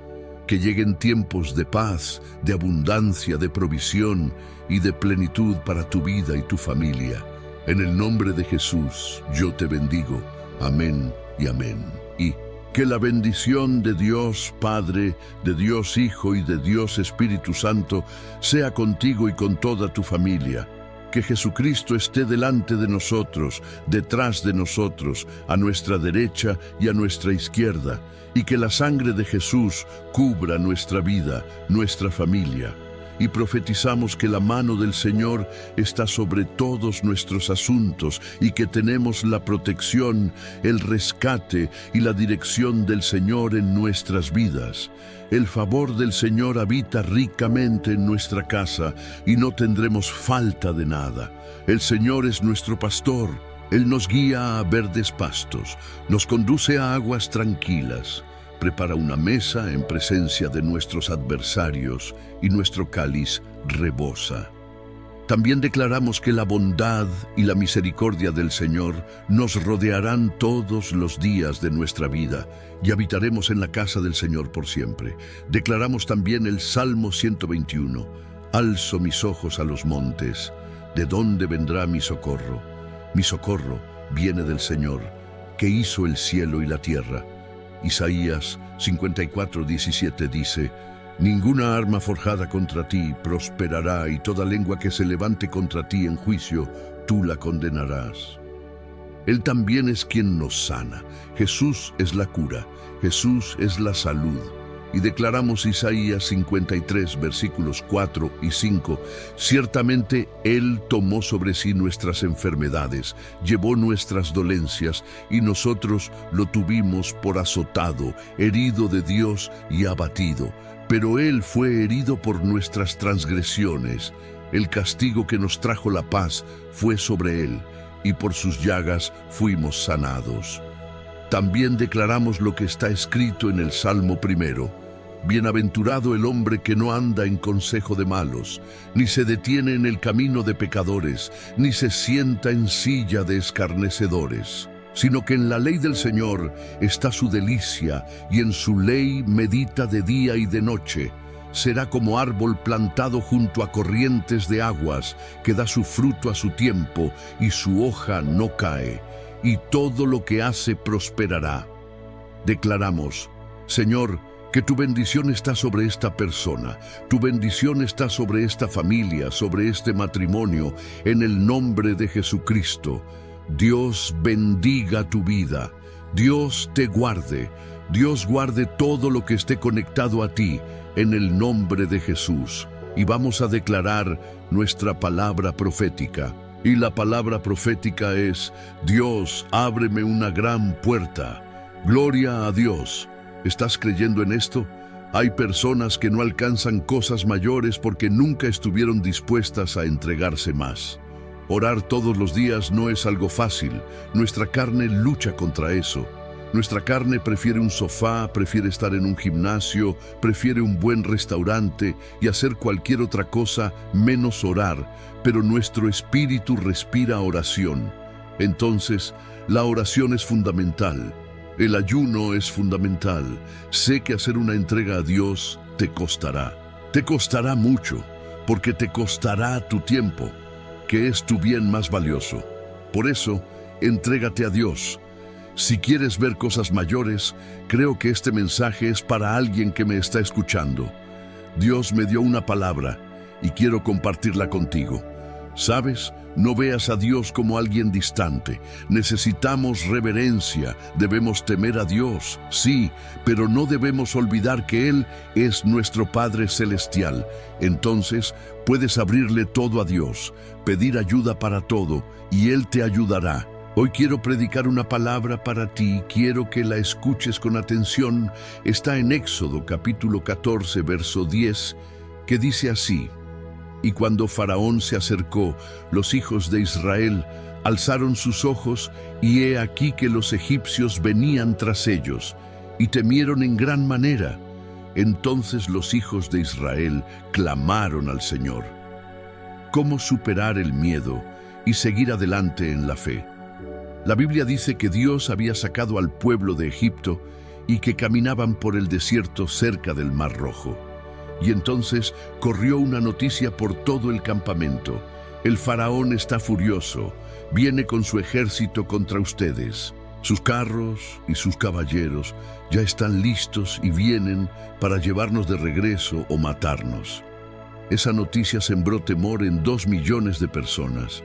Que lleguen tiempos de paz, de abundancia, de provisión y de plenitud para tu vida y tu familia. En el nombre de Jesús, yo te bendigo. Amén y amén. Y que la bendición de Dios Padre, de Dios Hijo y de Dios Espíritu Santo sea contigo y con toda tu familia. Que Jesucristo esté delante de nosotros, detrás de nosotros, a nuestra derecha y a nuestra izquierda, y que la sangre de Jesús cubra nuestra vida, nuestra familia. Y profetizamos que la mano del Señor está sobre todos nuestros asuntos y que tenemos la protección, el rescate y la dirección del Señor en nuestras vidas. El favor del Señor habita ricamente en nuestra casa y no tendremos falta de nada. El Señor es nuestro pastor. Él nos guía a verdes pastos, nos conduce a aguas tranquilas. Prepara una mesa en presencia de nuestros adversarios y nuestro cáliz rebosa. También declaramos que la bondad y la misericordia del Señor nos rodearán todos los días de nuestra vida y habitaremos en la casa del Señor por siempre. Declaramos también el Salmo 121. Alzo mis ojos a los montes. ¿De dónde vendrá mi socorro? Mi socorro viene del Señor, que hizo el cielo y la tierra. Isaías 54:17 dice: Ninguna arma forjada contra ti prosperará, y toda lengua que se levante contra ti en juicio, tú la condenarás. Él también es quien nos sana. Jesús es la cura. Jesús es la salud. Y declaramos Isaías 53, versículos 4 y 5. Ciertamente Él tomó sobre sí nuestras enfermedades, llevó nuestras dolencias, y nosotros lo tuvimos por azotado, herido de Dios y abatido. Pero Él fue herido por nuestras transgresiones. El castigo que nos trajo la paz fue sobre Él, y por sus llagas fuimos sanados. También declaramos lo que está escrito en el Salmo 1. Bienaventurado el hombre que no anda en consejo de malos, ni se detiene en el camino de pecadores, ni se sienta en silla de escarnecedores, sino que en la ley del Señor está su delicia, y en su ley medita de día y de noche. Será como árbol plantado junto a corrientes de aguas, que da su fruto a su tiempo, y su hoja no cae, y todo lo que hace prosperará. Declaramos: Señor, que tu bendición está sobre esta persona, tu bendición está sobre esta familia, sobre este matrimonio, en el nombre de Jesucristo. Dios bendiga tu vida, Dios te guarde, Dios guarde todo lo que esté conectado a ti, en el nombre de Jesús. Y vamos a declarar nuestra palabra profética. Y la palabra profética es: Dios, ábreme una gran puerta. Gloria a Dios. ¿Estás creyendo en esto? Hay personas que no alcanzan cosas mayores porque nunca estuvieron dispuestas a entregarse más. Orar todos los días no es algo fácil. Nuestra carne lucha contra eso. Nuestra carne prefiere un sofá, prefiere estar en un gimnasio, prefiere un buen restaurante y hacer cualquier otra cosa menos orar, pero nuestro espíritu respira oración. Entonces, la oración es fundamental. El ayuno es fundamental. Sé que hacer una entrega a Dios te costará. Te costará mucho, porque te costará tu tiempo, que es tu bien más valioso. Por eso, entrégate a Dios. Si quieres ver cosas mayores, creo que este mensaje es para alguien que me está escuchando. Dios me dio una palabra y quiero compartirla contigo. ¿Sabes? No veas a Dios como alguien distante. Necesitamos reverencia, debemos temer a Dios, sí, pero no debemos olvidar que Él es nuestro Padre Celestial. Entonces, puedes abrirle todo a Dios, pedir ayuda para todo, y Él te ayudará. Hoy quiero predicar una palabra para ti, quiero que la escuches con atención. Está en Éxodo capítulo 14, verso 10, que dice así: Y cuando Faraón se acercó, los hijos de Israel alzaron sus ojos, y he aquí que los egipcios venían tras ellos, y temieron en gran manera. Entonces los hijos de Israel clamaron al Señor. ¿Cómo superar el miedo y seguir adelante en la fe? La Biblia dice que Dios había sacado al pueblo de Egipto y que caminaban por el desierto cerca del Mar Rojo. Y entonces corrió una noticia por todo el campamento: el faraón está furioso, viene con su ejército contra ustedes. Sus carros y sus caballeros ya están listos y vienen para llevarnos de regreso o matarnos. Esa noticia sembró temor en 2 millones de personas.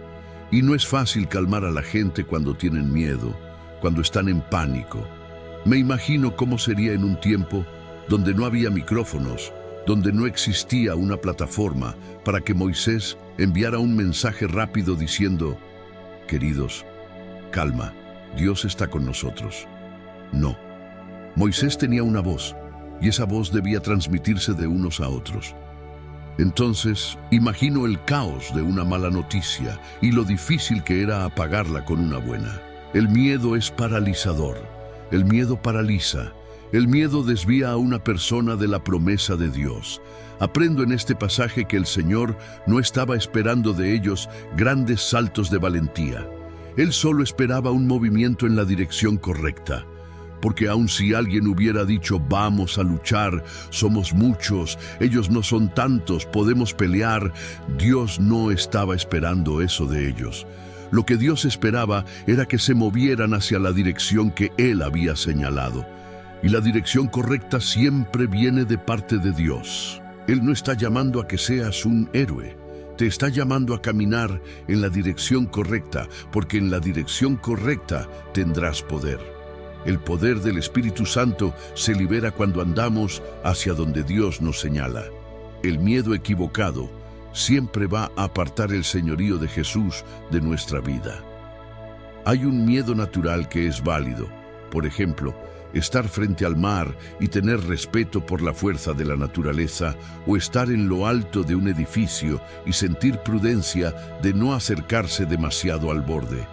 Y no es fácil calmar a la gente cuando tienen miedo, cuando están en pánico. Me imagino cómo sería en un tiempo donde no había micrófonos, donde no existía una plataforma para que Moisés enviara un mensaje rápido diciendo: queridos, calma, Dios está con nosotros. No, Moisés tenía una voz, y esa voz debía transmitirse de unos a otros. Entonces, imagino el caos de una mala noticia y lo difícil que era apagarla con una buena. El miedo es paralizador. El miedo paraliza. El miedo desvía a una persona de la promesa de Dios. Aprendo en este pasaje que el Señor no estaba esperando de ellos grandes saltos de valentía. Él solo esperaba un movimiento en la dirección correcta. Porque aun si alguien hubiera dicho, vamos a luchar, somos muchos, ellos no son tantos, podemos pelear, Dios no estaba esperando eso de ellos. Lo que Dios esperaba era que se movieran hacia la dirección que Él había señalado. Y la dirección correcta siempre viene de parte de Dios. Él no está llamando a que seas un héroe. Te está llamando a caminar en la dirección correcta, porque en la dirección correcta tendrás poder. El poder del Espíritu Santo se libera cuando andamos hacia donde Dios nos señala. El miedo equivocado siempre va a apartar el señorío de Jesús de nuestra vida. Hay un miedo natural que es válido. Por ejemplo, estar frente al mar y tener respeto por la fuerza de la naturaleza, o estar en lo alto de un edificio y sentir prudencia de no acercarse demasiado al borde.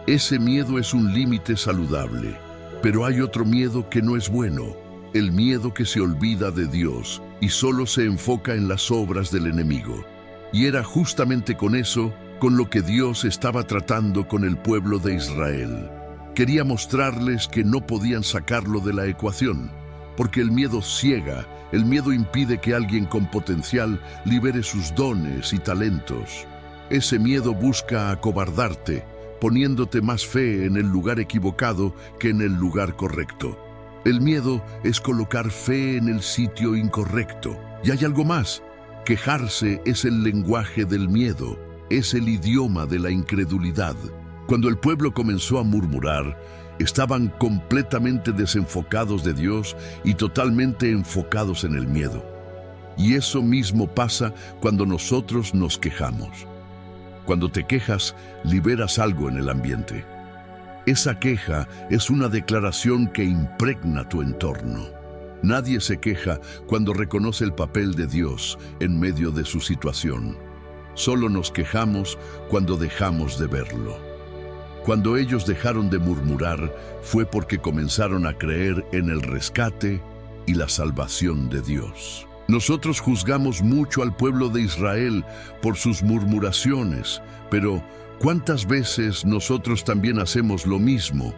Ese miedo es un límite saludable. Pero hay otro miedo que no es bueno, el miedo que se olvida de Dios y solo se enfoca en las obras del enemigo. Y era justamente con eso con lo que Dios estaba tratando con el pueblo de Israel. Quería mostrarles que no podían sacarlo de la ecuación, porque el miedo ciega, el miedo impide que alguien con potencial libere sus dones y talentos. Ese miedo busca acobardarte, poniéndote más fe en el lugar equivocado que en el lugar correcto. El miedo es colocar fe en el sitio incorrecto. Y hay algo más. Quejarse es el lenguaje del miedo, es el idioma de la incredulidad. Cuando el pueblo comenzó a murmurar, estaban completamente desenfocados de Dios y totalmente enfocados en el miedo. Y eso mismo pasa cuando nosotros nos quejamos. Cuando te quejas, liberas algo en el ambiente. Esa queja es una declaración que impregna tu entorno. Nadie se queja cuando reconoce el papel de Dios en medio de su situación. Solo nos quejamos cuando dejamos de verlo. Cuando ellos dejaron de murmurar, fue porque comenzaron a creer en el rescate y la salvación de Dios. Nosotros juzgamos mucho al pueblo de Israel por sus murmuraciones, pero ¿cuántas veces nosotros también hacemos lo mismo?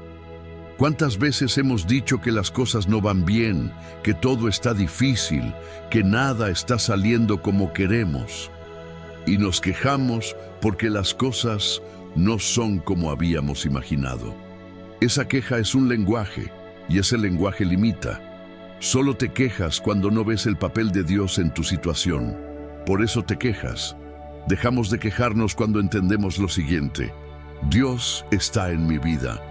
¿Cuántas veces hemos dicho que las cosas no van bien, que todo está difícil, que nada está saliendo como queremos? Y nos quejamos porque las cosas no son como habíamos imaginado. Esa queja es un lenguaje, y ese lenguaje limita. Solo te quejas cuando no ves el papel de Dios en tu situación. Por eso te quejas. Dejamos de quejarnos cuando entendemos lo siguiente: Dios está en mi vida.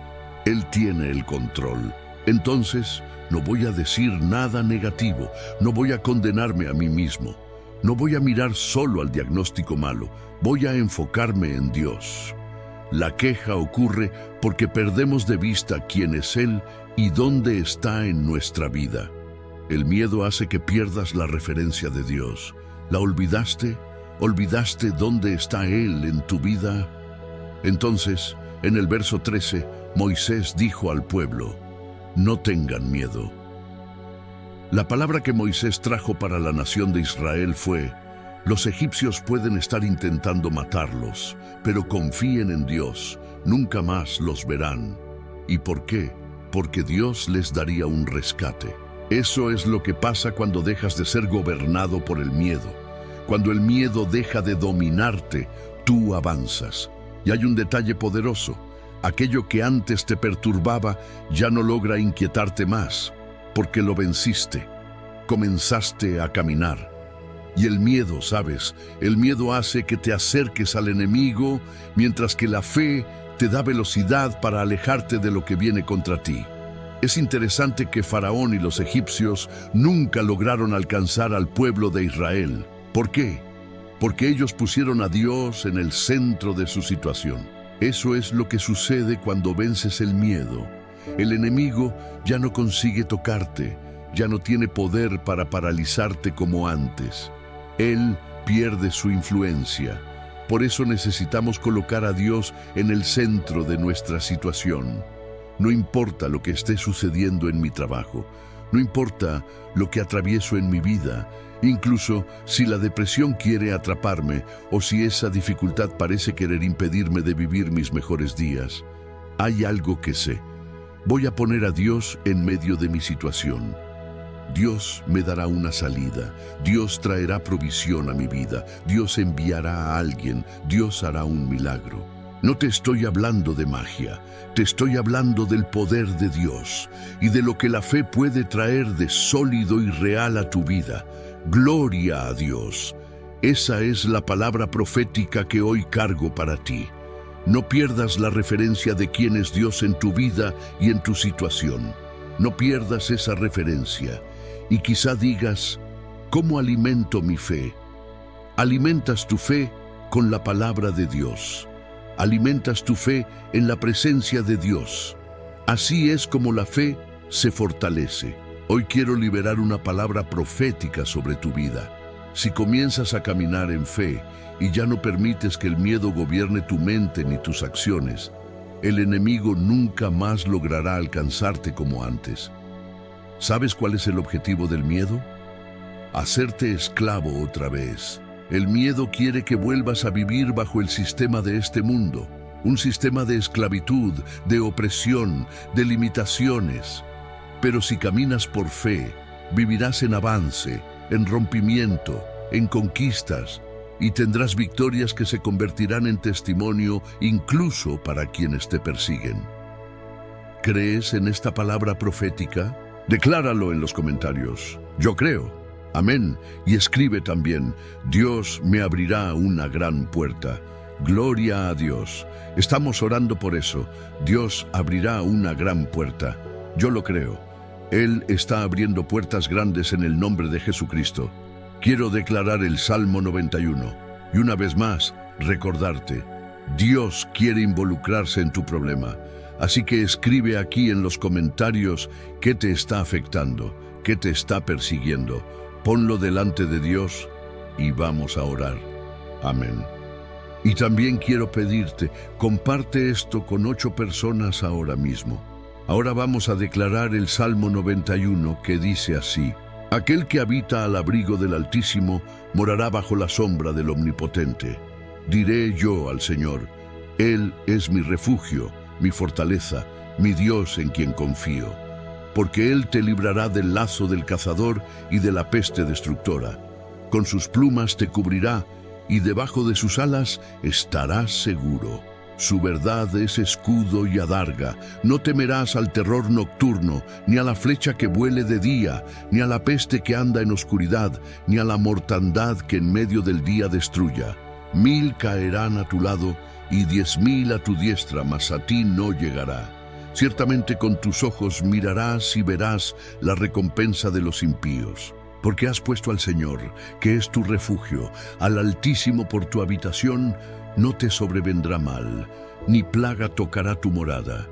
Él tiene el control. Entonces, no voy a decir nada negativo. No voy a condenarme a mí mismo. No voy a mirar solo al diagnóstico malo. Voy a enfocarme en Dios. La queja ocurre porque perdemos de vista quién es Él y dónde está en nuestra vida. El miedo hace que pierdas la referencia de Dios. ¿La olvidaste? ¿Olvidaste dónde está Él en tu vida? Entonces, en el verso 13, Moisés dijo al pueblo: no tengan miedo. La palabra que Moisés trajo para la nación de Israel fue: los egipcios pueden estar intentando matarlos, pero confíen en Dios, nunca más los verán. ¿Y por qué? Porque Dios les daría un rescate. Eso es lo que pasa cuando dejas de ser gobernado por el miedo. Cuando el miedo deja de dominarte, tú avanzas. Y hay un detalle poderoso: aquello que antes te perturbaba ya no logra inquietarte más, porque lo venciste. Comenzaste a caminar. Y el miedo, ¿sabes? El miedo hace que te acerques al enemigo, mientras que la fe te da velocidad para alejarte de lo que viene contra ti. Es interesante que Faraón y los egipcios nunca lograron alcanzar al pueblo de Israel. ¿Por qué? Porque ellos pusieron a Dios en el centro de su situación. Eso es lo que sucede cuando vences el miedo. El enemigo ya no consigue tocarte, ya no tiene poder para paralizarte como antes. Él pierde su influencia. Por eso necesitamos colocar a Dios en el centro de nuestra situación. No importa lo que esté sucediendo en mi trabajo, No importa lo que atravieso en mi vida, incluso si la depresión quiere atraparme o si esa dificultad parece querer impedirme de vivir mis mejores días. Hay algo que sé. Voy a poner a Dios en medio de mi situación. Dios me dará una salida. Dios traerá provisión a mi vida. Dios enviará a alguien. Dios hará un milagro. No te estoy hablando de magia, te estoy hablando del poder de Dios y de lo que la fe puede traer de sólido y real a tu vida. Gloria a Dios. Esa es la palabra profética que hoy cargo para ti. No pierdas la referencia de quién es Dios en tu vida y en tu situación. No pierdas esa referencia. Y quizá digas, ¿cómo alimento mi fe? Alimentas tu fe con la palabra de Dios. Alimentas tu fe en la presencia de Dios. Así es como la fe se fortalece. Hoy quiero liberar una palabra profética sobre tu vida. Si comienzas a caminar en fe y ya no permites que el miedo gobierne tu mente ni tus acciones, el enemigo nunca más logrará alcanzarte como antes. ¿Sabes cuál es el objetivo del miedo? Hacerte esclavo otra vez. El miedo quiere que vuelvas a vivir bajo el sistema de este mundo, un sistema de esclavitud, de opresión, de limitaciones. Pero si caminas por fe, vivirás en avance, en rompimiento, en conquistas, y tendrás victorias que se convertirán en testimonio incluso para quienes te persiguen. ¿Crees en esta palabra profética? Decláralo en los comentarios. Yo creo. Amén. Y escribe también, Dios me abrirá una gran puerta. Gloria a Dios. Estamos orando por eso. Dios abrirá una gran puerta. Yo lo creo. Él está abriendo puertas grandes en el nombre de Jesucristo. Quiero declarar el Salmo 91. Y una vez más, recordarte, Dios quiere involucrarse en tu problema. Así que escribe aquí en los comentarios qué te está afectando, qué te está persiguiendo. Ponlo delante de Dios y vamos a orar. Amén. Y también quiero pedirte, comparte esto con 8 personas ahora mismo. Ahora vamos a declarar el Salmo 91 que dice así: Aquel que habita al abrigo del Altísimo morará bajo la sombra del Omnipotente. Diré yo al Señor, Él es mi refugio, mi fortaleza, mi Dios en quien confío. Porque Él te librará del lazo del cazador y de la peste destructora. Con sus plumas te cubrirá, y debajo de sus alas estarás seguro. Su verdad es escudo y adarga. No temerás al terror nocturno, ni a la flecha que vuele de día, ni a la peste que anda en oscuridad, ni a la mortandad que en medio del día destruya. 1000 caerán a tu lado, y 10.000 a tu diestra, mas a ti no llegará. Ciertamente con tus ojos mirarás y verás la recompensa de los impíos. Porque has puesto al Señor, que es tu refugio, al Altísimo por tu habitación, no te sobrevendrá mal, ni plaga tocará tu morada.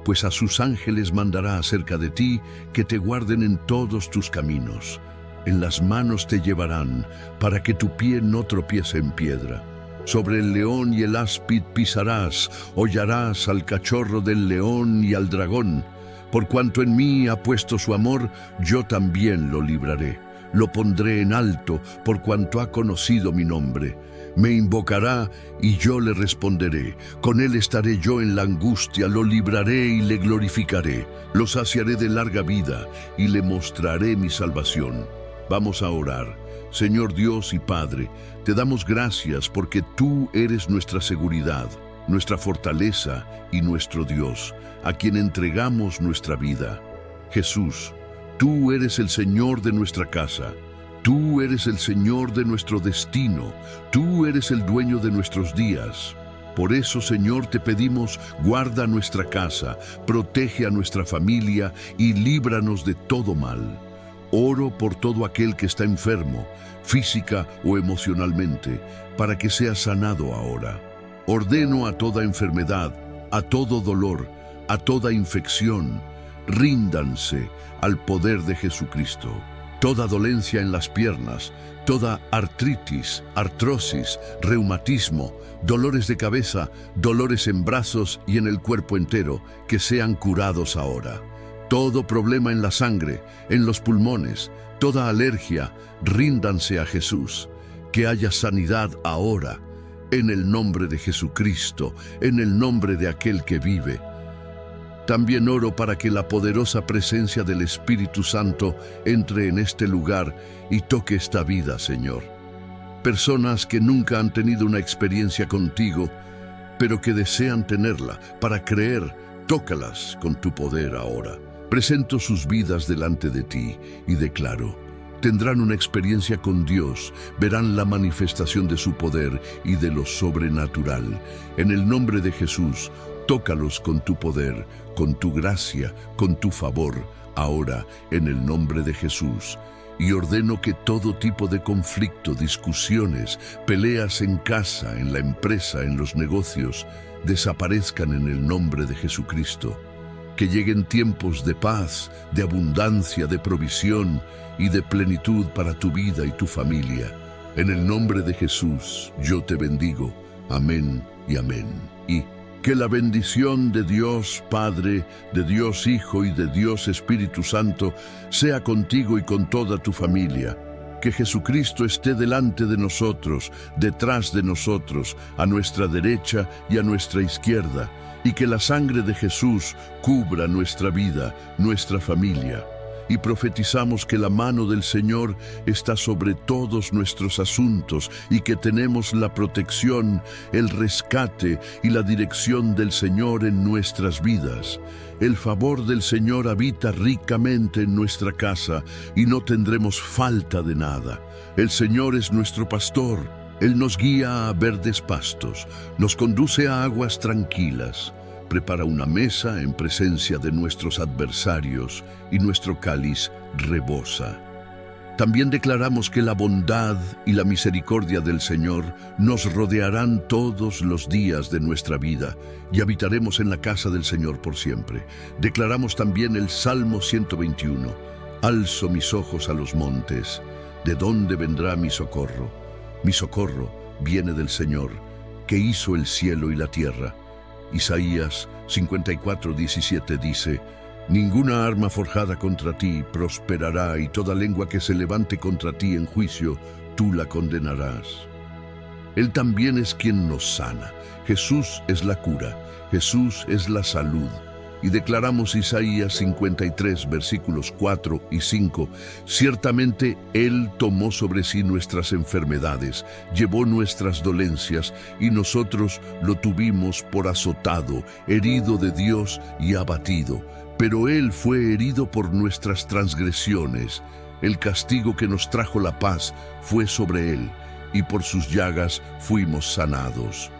Pues a sus ángeles mandará acerca de ti, que te guarden en todos tus caminos. En las manos te llevarán, para que tu pie no tropiece en piedra. Sobre el león y el áspid pisarás, hollarás al cachorro del león y al dragón. Por cuanto en mí ha puesto su amor, yo también lo libraré. Lo pondré en alto, por cuanto ha conocido mi nombre. Me invocará y yo le responderé. Con él estaré yo en la angustia, lo libraré y le glorificaré. Lo saciaré de larga vida y le mostraré mi salvación. Vamos a orar. Señor Dios y Padre, te damos gracias porque tú eres nuestra seguridad, nuestra fortaleza y nuestro Dios, a quien entregamos nuestra vida. Jesús, tú eres el Señor de nuestra casa, tú eres el Señor de nuestro destino, tú eres el dueño de nuestros días. Por eso, Señor, te pedimos, guarda nuestra casa, protege a nuestra familia y líbranos de todo mal. Oro por todo aquel que está enfermo, física o emocionalmente, para que sea sanado ahora. Ordeno a toda enfermedad, a todo dolor, a toda infección, ríndanse al poder de Jesucristo. Toda dolencia en las piernas, toda artritis, artrosis, reumatismo, dolores de cabeza, dolores en brazos y en el cuerpo entero, que sean curados ahora. Todo problema en la sangre, en los pulmones, toda alergia, ríndanse a Jesús. Que haya sanidad ahora, en el nombre de Jesucristo, en el nombre de aquel que vive. También oro para que la poderosa presencia del Espíritu Santo entre en este lugar y toque esta vida, Señor. Personas que nunca han tenido una experiencia contigo, pero que desean tenerla para creer, tócalas con tu poder ahora. Presento sus vidas delante de ti y declaro, tendrán una experiencia con Dios, verán la manifestación de su poder y de lo sobrenatural. En el nombre de Jesús, tócalos con tu poder, con tu gracia, con tu favor, ahora en el nombre de Jesús. Y ordeno que todo tipo de conflicto, discusiones, peleas en casa, en la empresa, en los negocios, desaparezcan en el nombre de Jesucristo. Que lleguen tiempos de paz, de abundancia, de provisión y de plenitud para tu vida y tu familia. En el nombre de Jesús, yo te bendigo. Amén y amén. Y que la bendición de Dios Padre, de Dios Hijo y de Dios Espíritu Santo sea contigo y con toda tu familia. Que Jesucristo esté delante de nosotros, detrás de nosotros, a nuestra derecha y a nuestra izquierda, y que la sangre de Jesús cubra nuestra vida, nuestra familia. Y profetizamos que la mano del Señor está sobre todos nuestros asuntos y que tenemos la protección, el rescate y la dirección del Señor en nuestras vidas. El favor del Señor habita ricamente en nuestra casa y no tendremos falta de nada. El Señor es nuestro pastor. Él nos guía a verdes pastos, nos conduce a aguas tranquilas, prepara una mesa en presencia de nuestros adversarios y nuestro cáliz rebosa. También declaramos que la bondad y la misericordia del Señor nos rodearán todos los días de nuestra vida y habitaremos en la casa del Señor por siempre. Declaramos también el Salmo 121. Alzo mis ojos a los montes. ¿De dónde vendrá mi socorro? Mi socorro viene del Señor, que hizo el cielo y la tierra. Isaías 54:17 dice, ninguna arma forjada contra ti prosperará y toda lengua que se levante contra ti en juicio, tú la condenarás. Él también es quien nos sana. Jesús es la cura, Jesús es la salud. Y declaramos Isaías 53, versículos 4 y 5, ciertamente Él tomó sobre sí nuestras enfermedades, llevó nuestras dolencias, y nosotros lo tuvimos por azotado, herido de Dios y abatido. Pero Él fue herido por nuestras transgresiones. El castigo que nos trajo la paz fue sobre Él, y por sus llagas fuimos sanados.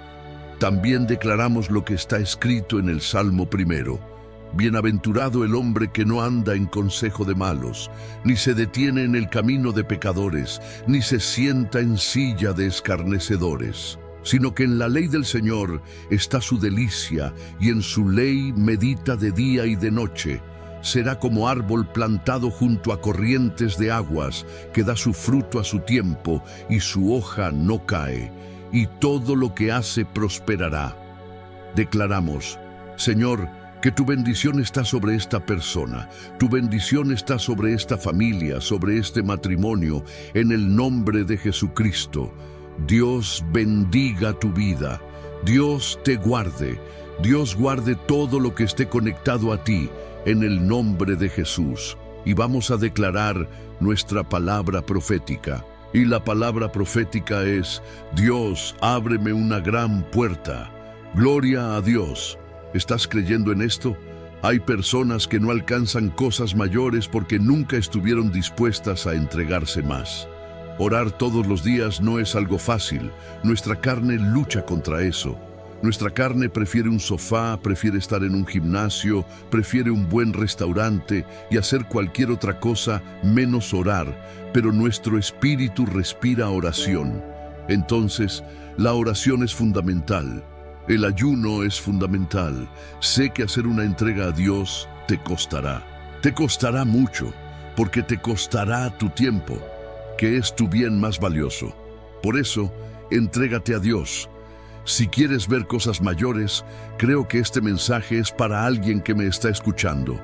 También declaramos lo que está escrito en el Salmo 1. Bienaventurado el hombre que no anda en consejo de malos, ni se detiene en el camino de pecadores, ni se sienta en silla de escarnecedores, sino que en la ley del Señor está su delicia, y en su ley medita de día y de noche. Será como árbol plantado junto a corrientes de aguas, que da su fruto a su tiempo, y su hoja no cae, y todo lo que hace prosperará. Declaramos, Señor, que tu bendición está sobre esta persona, tu bendición está sobre esta familia, sobre este matrimonio, en el nombre de Jesucristo. Dios bendiga tu vida, Dios te guarde, Dios guarde todo lo que esté conectado a ti, en el nombre de Jesús. Y vamos a declarar nuestra palabra profética. Y la palabra profética es, Dios, ábreme una gran puerta. Gloria a Dios. ¿Estás creyendo en esto? Hay personas que no alcanzan cosas mayores porque nunca estuvieron dispuestas a entregarse más. Orar todos los días no es algo fácil. Nuestra carne lucha contra eso. Nuestra carne prefiere un sofá, prefiere estar en un gimnasio, prefiere un buen restaurante y hacer cualquier otra cosa menos orar, pero nuestro espíritu respira oración. Entonces, la oración es fundamental. El ayuno es fundamental. Sé que hacer una entrega a Dios te costará. Te costará mucho, porque te costará tu tiempo, que es tu bien más valioso. Por eso, entrégate a Dios. Si quieres ver cosas mayores, creo que este mensaje es para alguien que me está escuchando.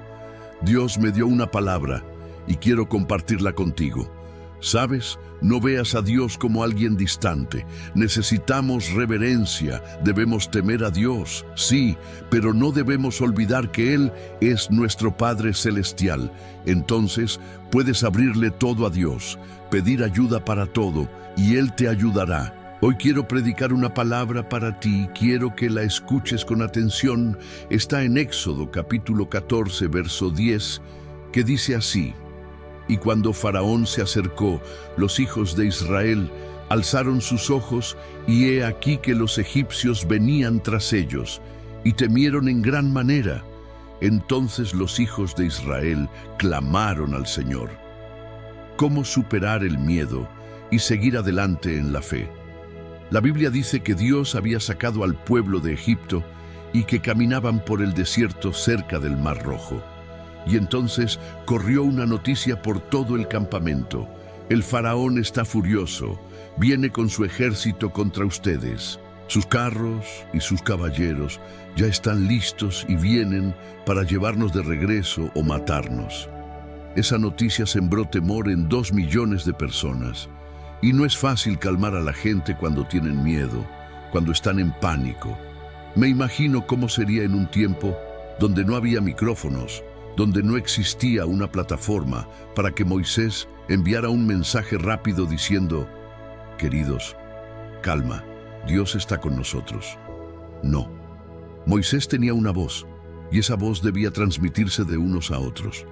Dios me dio una palabra y quiero compartirla contigo. ¿Sabes? No veas a Dios como alguien distante. Necesitamos reverencia, debemos temer a Dios, sí, pero no debemos olvidar que Él es nuestro Padre Celestial. Entonces, puedes abrirle todo a Dios, pedir ayuda para todo, y Él te ayudará. Hoy quiero predicar una palabra para ti, quiero que la escuches con atención. Está en Éxodo capítulo 14, verso 10, que dice así: Y cuando Faraón se acercó, los hijos de Israel alzaron sus ojos, y he aquí que los egipcios venían tras ellos, y temieron en gran manera. Entonces los hijos de Israel clamaron al Señor. ¿Cómo superar el miedo y seguir adelante en la fe? La Biblia dice que Dios había sacado al pueblo de Egipto y que caminaban por el desierto cerca del Mar Rojo. Y entonces corrió una noticia por todo el campamento: el faraón está furioso, viene con su ejército contra ustedes. Sus carros y sus caballeros ya están listos y vienen para llevarnos de regreso o matarnos. Esa noticia sembró temor en 2 millones de personas. Y no es fácil calmar a la gente cuando tienen miedo, cuando están en pánico. Me imagino cómo sería en un tiempo donde no había micrófonos, donde no existía una plataforma para que Moisés enviara un mensaje rápido diciendo: queridos, calma, Dios está con nosotros. No. Moisés tenía una voz, y esa voz debía transmitirse de unos a otros.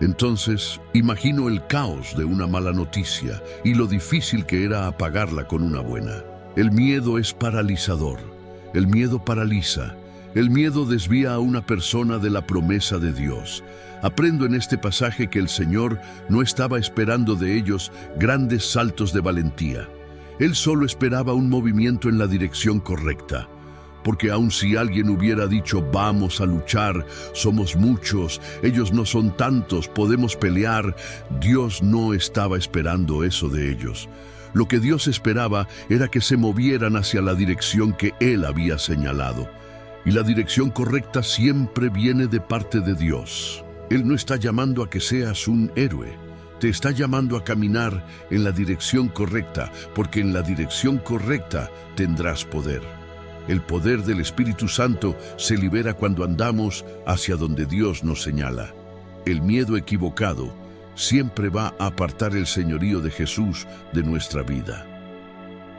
Entonces, imagino el caos de una mala noticia y lo difícil que era apagarla con una buena. El miedo es paralizador. El miedo paraliza. El miedo desvía a una persona de la promesa de Dios. Aprendo en este pasaje que el Señor no estaba esperando de ellos grandes saltos de valentía. Él solo esperaba un movimiento en la dirección correcta. Porque aun si alguien hubiera dicho: vamos a luchar, somos muchos, ellos no son tantos, podemos pelear, Dios no estaba esperando eso de ellos. Lo que Dios esperaba era que se movieran hacia la dirección que Él había señalado. Y la dirección correcta siempre viene de parte de Dios. Él no está llamando a que seas un héroe. Te está llamando a caminar en la dirección correcta, porque en la dirección correcta tendrás poder. El poder del Espíritu Santo se libera cuando andamos hacia donde Dios nos señala. El miedo equivocado siempre va a apartar el señorío de Jesús de nuestra vida.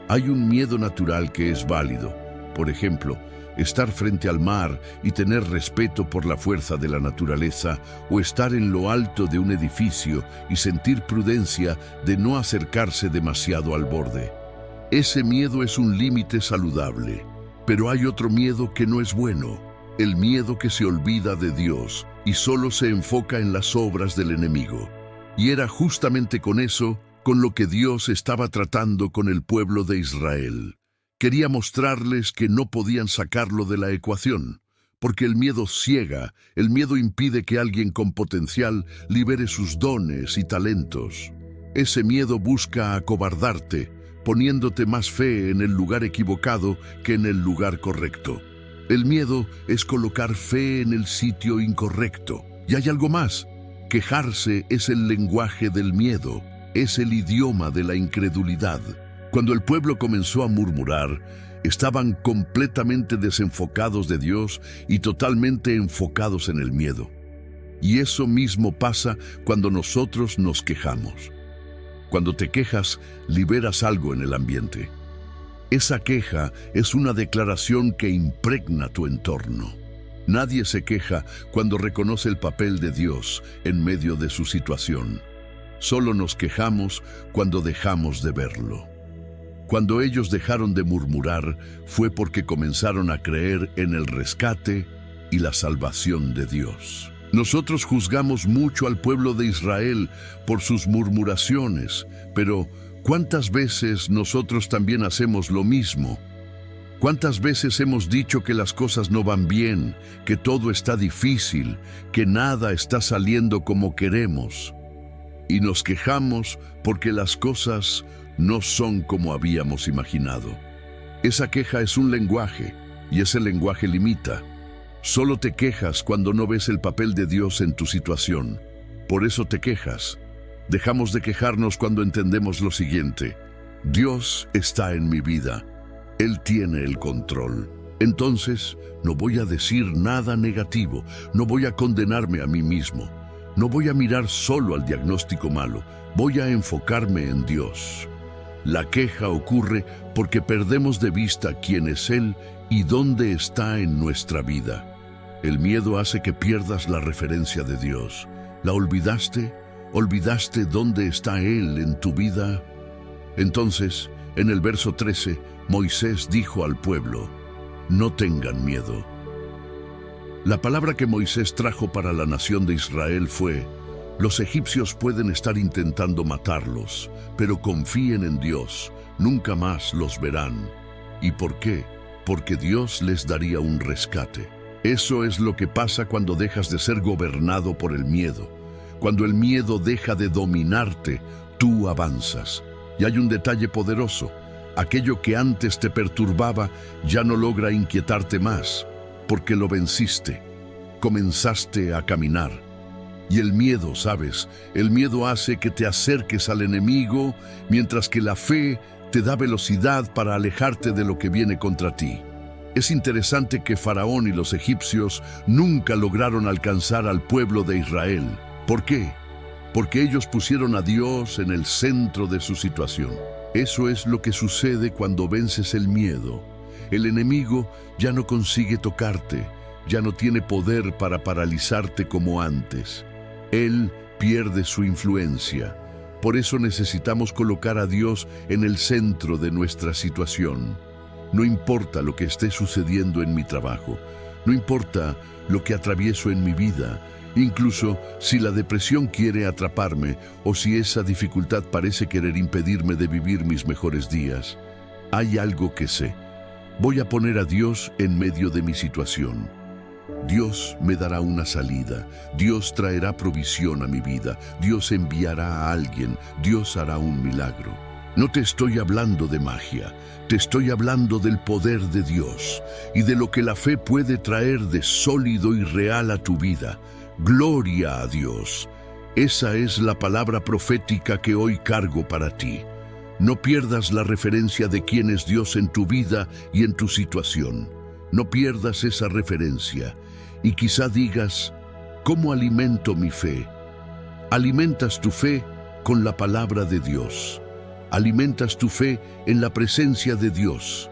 Hay un miedo natural que es válido. Por ejemplo, estar frente al mar y tener respeto por la fuerza de la naturaleza, o estar en lo alto de un edificio y sentir prudencia de no acercarse demasiado al borde. Ese miedo es un límite saludable. Pero hay otro miedo que no es bueno, el miedo que se olvida de Dios y solo se enfoca en las obras del enemigo. Y era justamente con eso con lo que Dios estaba tratando con el pueblo de Israel. Quería mostrarles que no podían sacarlo de la ecuación, porque el miedo ciega, el miedo impide que alguien con potencial libere sus dones y talentos. Ese miedo busca acobardarte, poniéndote más fe en el lugar equivocado que en el lugar correcto. El miedo es colocar fe en el sitio incorrecto. Y hay algo más. Quejarse es el lenguaje del miedo, es el idioma de la incredulidad. Cuando el pueblo comenzó a murmurar, estaban completamente desenfocados de Dios y totalmente enfocados en el miedo. Y eso mismo pasa cuando nosotros nos quejamos. Cuando te quejas, liberas algo en el ambiente. Esa queja es una declaración que impregna tu entorno. Nadie se queja cuando reconoce el papel de Dios en medio de su situación. Solo nos quejamos cuando dejamos de verlo. Cuando ellos dejaron de murmurar, fue porque comenzaron a creer en el rescate y la salvación de Dios. Nosotros juzgamos mucho al pueblo de Israel por sus murmuraciones, pero ¿cuántas veces nosotros también hacemos lo mismo? ¿Cuántas veces hemos dicho que las cosas no van bien, que todo está difícil, que nada está saliendo como queremos? Y nos quejamos porque las cosas no son como habíamos imaginado. Esa queja es un lenguaje, y ese lenguaje limita. Solo te quejas cuando no ves el papel de Dios en tu situación. Por eso te quejas. Dejamos de quejarnos cuando entendemos lo siguiente: Dios está en mi vida. Él tiene el control. Entonces, no voy a decir nada negativo, no voy a condenarme a mí mismo, no voy a mirar solo al diagnóstico malo, voy a enfocarme en Dios. La queja ocurre porque perdemos de vista quién es Él y dónde está en nuestra vida. El miedo hace que pierdas la referencia de Dios. ¿La olvidaste? ¿Olvidaste dónde está Él en tu vida? Entonces, en el verso 13, Moisés dijo al pueblo: no tengan miedo. La palabra que Moisés trajo para la nación de Israel fue: los egipcios pueden estar intentando matarlos, pero confíen en Dios, nunca más los verán. ¿Y por qué? Porque Dios les daría un rescate. Eso es lo que pasa cuando dejas de ser gobernado por el miedo. Cuando el miedo deja de dominarte, tú avanzas. Y hay un detalle poderoso: aquello que antes te perturbaba ya no logra inquietarte más, porque lo venciste. Comenzaste a caminar. Y el miedo, ¿sabes? El miedo hace que te acerques al enemigo, mientras que la fe te da velocidad para alejarte de lo que viene contra ti. Es interesante que Faraón y los egipcios nunca lograron alcanzar al pueblo de Israel. ¿Por qué? Porque ellos pusieron a Dios en el centro de su situación. Eso es lo que sucede cuando vences el miedo. El enemigo ya no consigue tocarte, ya no tiene poder para paralizarte como antes. Él pierde su influencia. Por eso necesitamos colocar a Dios en el centro de nuestra situación. No importa lo que esté sucediendo en mi trabajo, no importa lo que atravieso en mi vida, incluso si la depresión quiere atraparme o si esa dificultad parece querer impedirme de vivir mis mejores días, hay algo que sé: voy a poner a Dios en medio de mi situación. Dios me dará una salida, Dios traerá provisión a mi vida, Dios enviará a alguien, Dios hará un milagro. No te estoy hablando de magia, te estoy hablando del poder de Dios y de lo que la fe puede traer de sólido y real a tu vida. Gloria a Dios. Esa es la palabra profética que hoy cargo para ti. No pierdas la referencia de quién es Dios en tu vida y en tu situación. No pierdas esa referencia. Y quizá digas: ¿cómo alimento mi fe? Alimentas tu fe con la palabra de Dios. Alimentas tu fe en la presencia de Dios.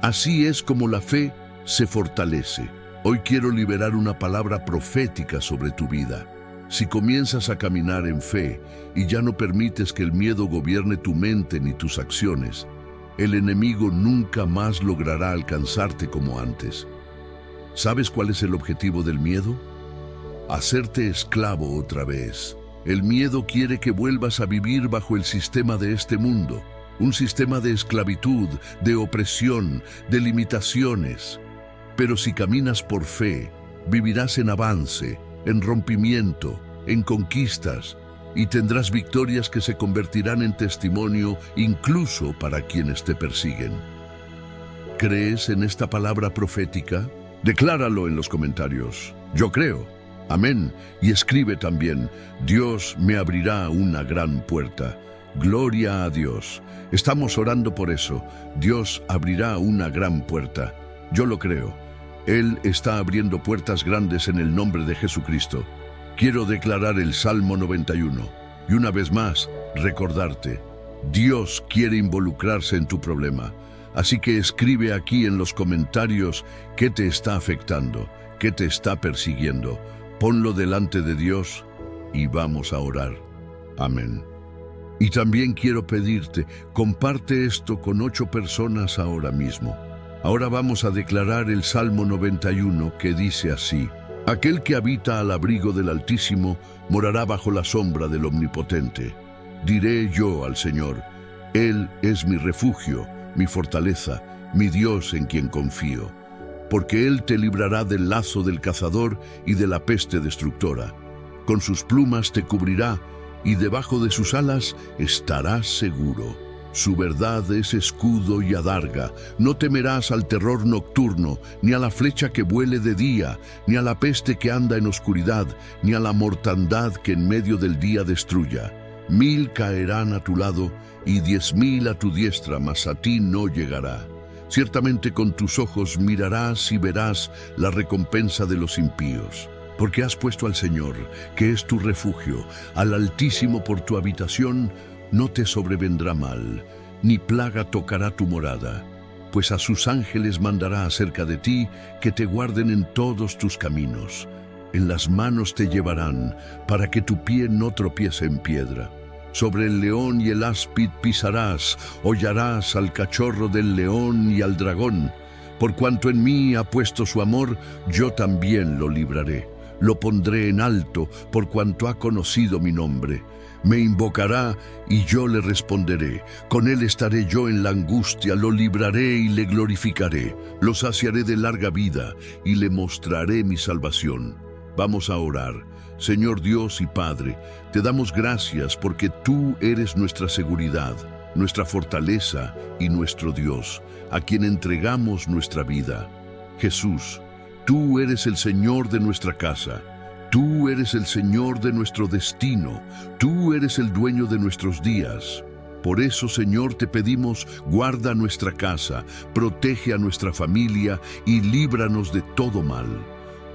Así es como la fe se fortalece. Hoy quiero liberar una palabra profética sobre tu vida. Si comienzas a caminar en fe y ya no permites que el miedo gobierne tu mente ni tus acciones, el enemigo nunca más logrará alcanzarte como antes. ¿Sabes cuál es el objetivo del miedo? Hacerte esclavo otra vez. El miedo quiere que vuelvas a vivir bajo el sistema de este mundo, un sistema de esclavitud, de opresión, de limitaciones. Pero si caminas por fe, vivirás en avance, en rompimiento, en conquistas, y tendrás victorias que se convertirán en testimonio incluso para quienes te persiguen. ¿Crees en esta palabra profética? Decláralo en los comentarios. Yo creo. Amén. Y escribe también: Dios me abrirá una gran puerta. Gloria a Dios. Estamos orando por eso. Dios abrirá una gran puerta. Yo lo creo. Él está abriendo puertas grandes en el nombre de Jesucristo. Quiero declarar el Salmo 91 y una vez más recordarte: Dios quiere involucrarse en tu problema. Así que escribe aquí en los comentarios qué te está afectando, qué te está persiguiendo. Ponlo delante de Dios y vamos a orar. Amén. Y también quiero pedirte: comparte esto con 8 personas ahora mismo. Ahora vamos a declarar el Salmo 91, que dice así: aquel que habita al abrigo del Altísimo morará bajo la sombra del Omnipotente. Diré yo al Señor: Él es mi refugio, mi fortaleza, mi Dios en quien confío. Porque Él te librará del lazo del cazador y de la peste destructora. Con sus plumas te cubrirá y debajo de sus alas estarás seguro. Su verdad es escudo y adarga. No temerás al terror nocturno, ni a la flecha que vuele de día, ni a la peste que anda en oscuridad, ni a la mortandad que en medio del día destruya. 1000 caerán a tu lado y 10.000 a tu diestra, mas a ti no llegará. Ciertamente con tus ojos mirarás y verás la recompensa de los impíos. Porque has puesto al Señor, que es tu refugio, al Altísimo por tu habitación. No te sobrevendrá mal, ni plaga tocará tu morada, pues a sus ángeles mandará acerca de ti, que te guarden en todos tus caminos. En las manos te llevarán, para que tu pie no tropiece en piedra. Sobre el león y el áspid pisarás, hollarás al cachorro del león y al dragón. Por cuanto en mí ha puesto su amor, yo también lo libraré. Lo pondré en alto, por cuanto ha conocido mi nombre. Me invocará y yo le responderé. Con él estaré yo en la angustia, lo libraré y le glorificaré. Lo saciaré de larga vida y le mostraré mi salvación. Vamos a orar. Señor Dios y Padre, te damos gracias porque tú eres nuestra seguridad, nuestra fortaleza y nuestro Dios, a quien entregamos nuestra vida. Jesús, tú eres el Señor de nuestra casa. Tú eres el Señor de nuestro destino, tú eres el dueño de nuestros días. Por eso, Señor, te pedimos, guarda nuestra casa, protege a nuestra familia y líbranos de todo mal.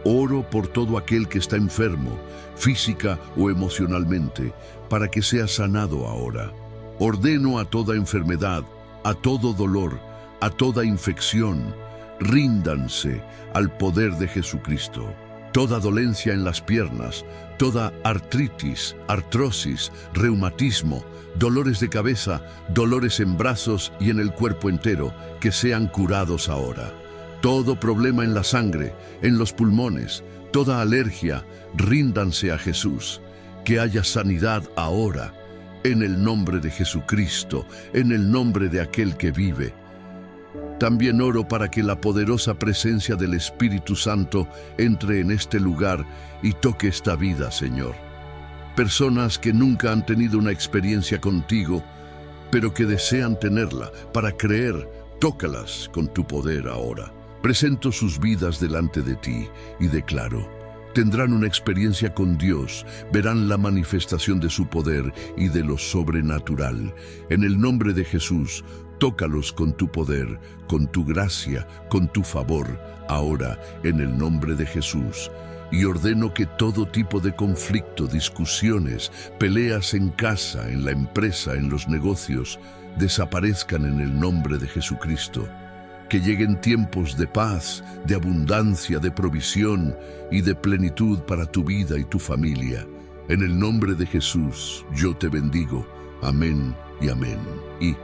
Oro por todo aquel que está enfermo, física o emocionalmente, para que sea sanado ahora. Ordeno a toda enfermedad, a todo dolor, a toda infección, ríndanse al poder de Jesucristo. Toda dolencia en las piernas, toda artritis, artrosis, reumatismo, dolores de cabeza, dolores en brazos y en el cuerpo entero, que sean curados ahora. Todo problema en la sangre, en los pulmones, toda alergia, ríndanse a Jesús. Que haya sanidad ahora, en el nombre de Jesucristo, en el nombre de aquel que vive. También oro para que la poderosa presencia del Espíritu Santo entre en este lugar y toque esta vida, Señor. Personas que nunca han tenido una experiencia contigo, pero que desean tenerla para creer, tócalas con tu poder ahora. Presento sus vidas delante de ti y declaro, tendrán una experiencia con Dios, verán la manifestación de su poder y de lo sobrenatural. En el nombre de Jesús, tócalos con tu poder, con tu gracia, con tu favor, ahora en el nombre de Jesús. Y ordeno que todo tipo de conflicto, discusiones, peleas en casa, en la empresa, en los negocios, desaparezcan en el nombre de Jesucristo. Que lleguen tiempos de paz, de abundancia, de provisión y de plenitud para tu vida y tu familia. En el nombre de Jesús, yo te bendigo. Amén y amén. Y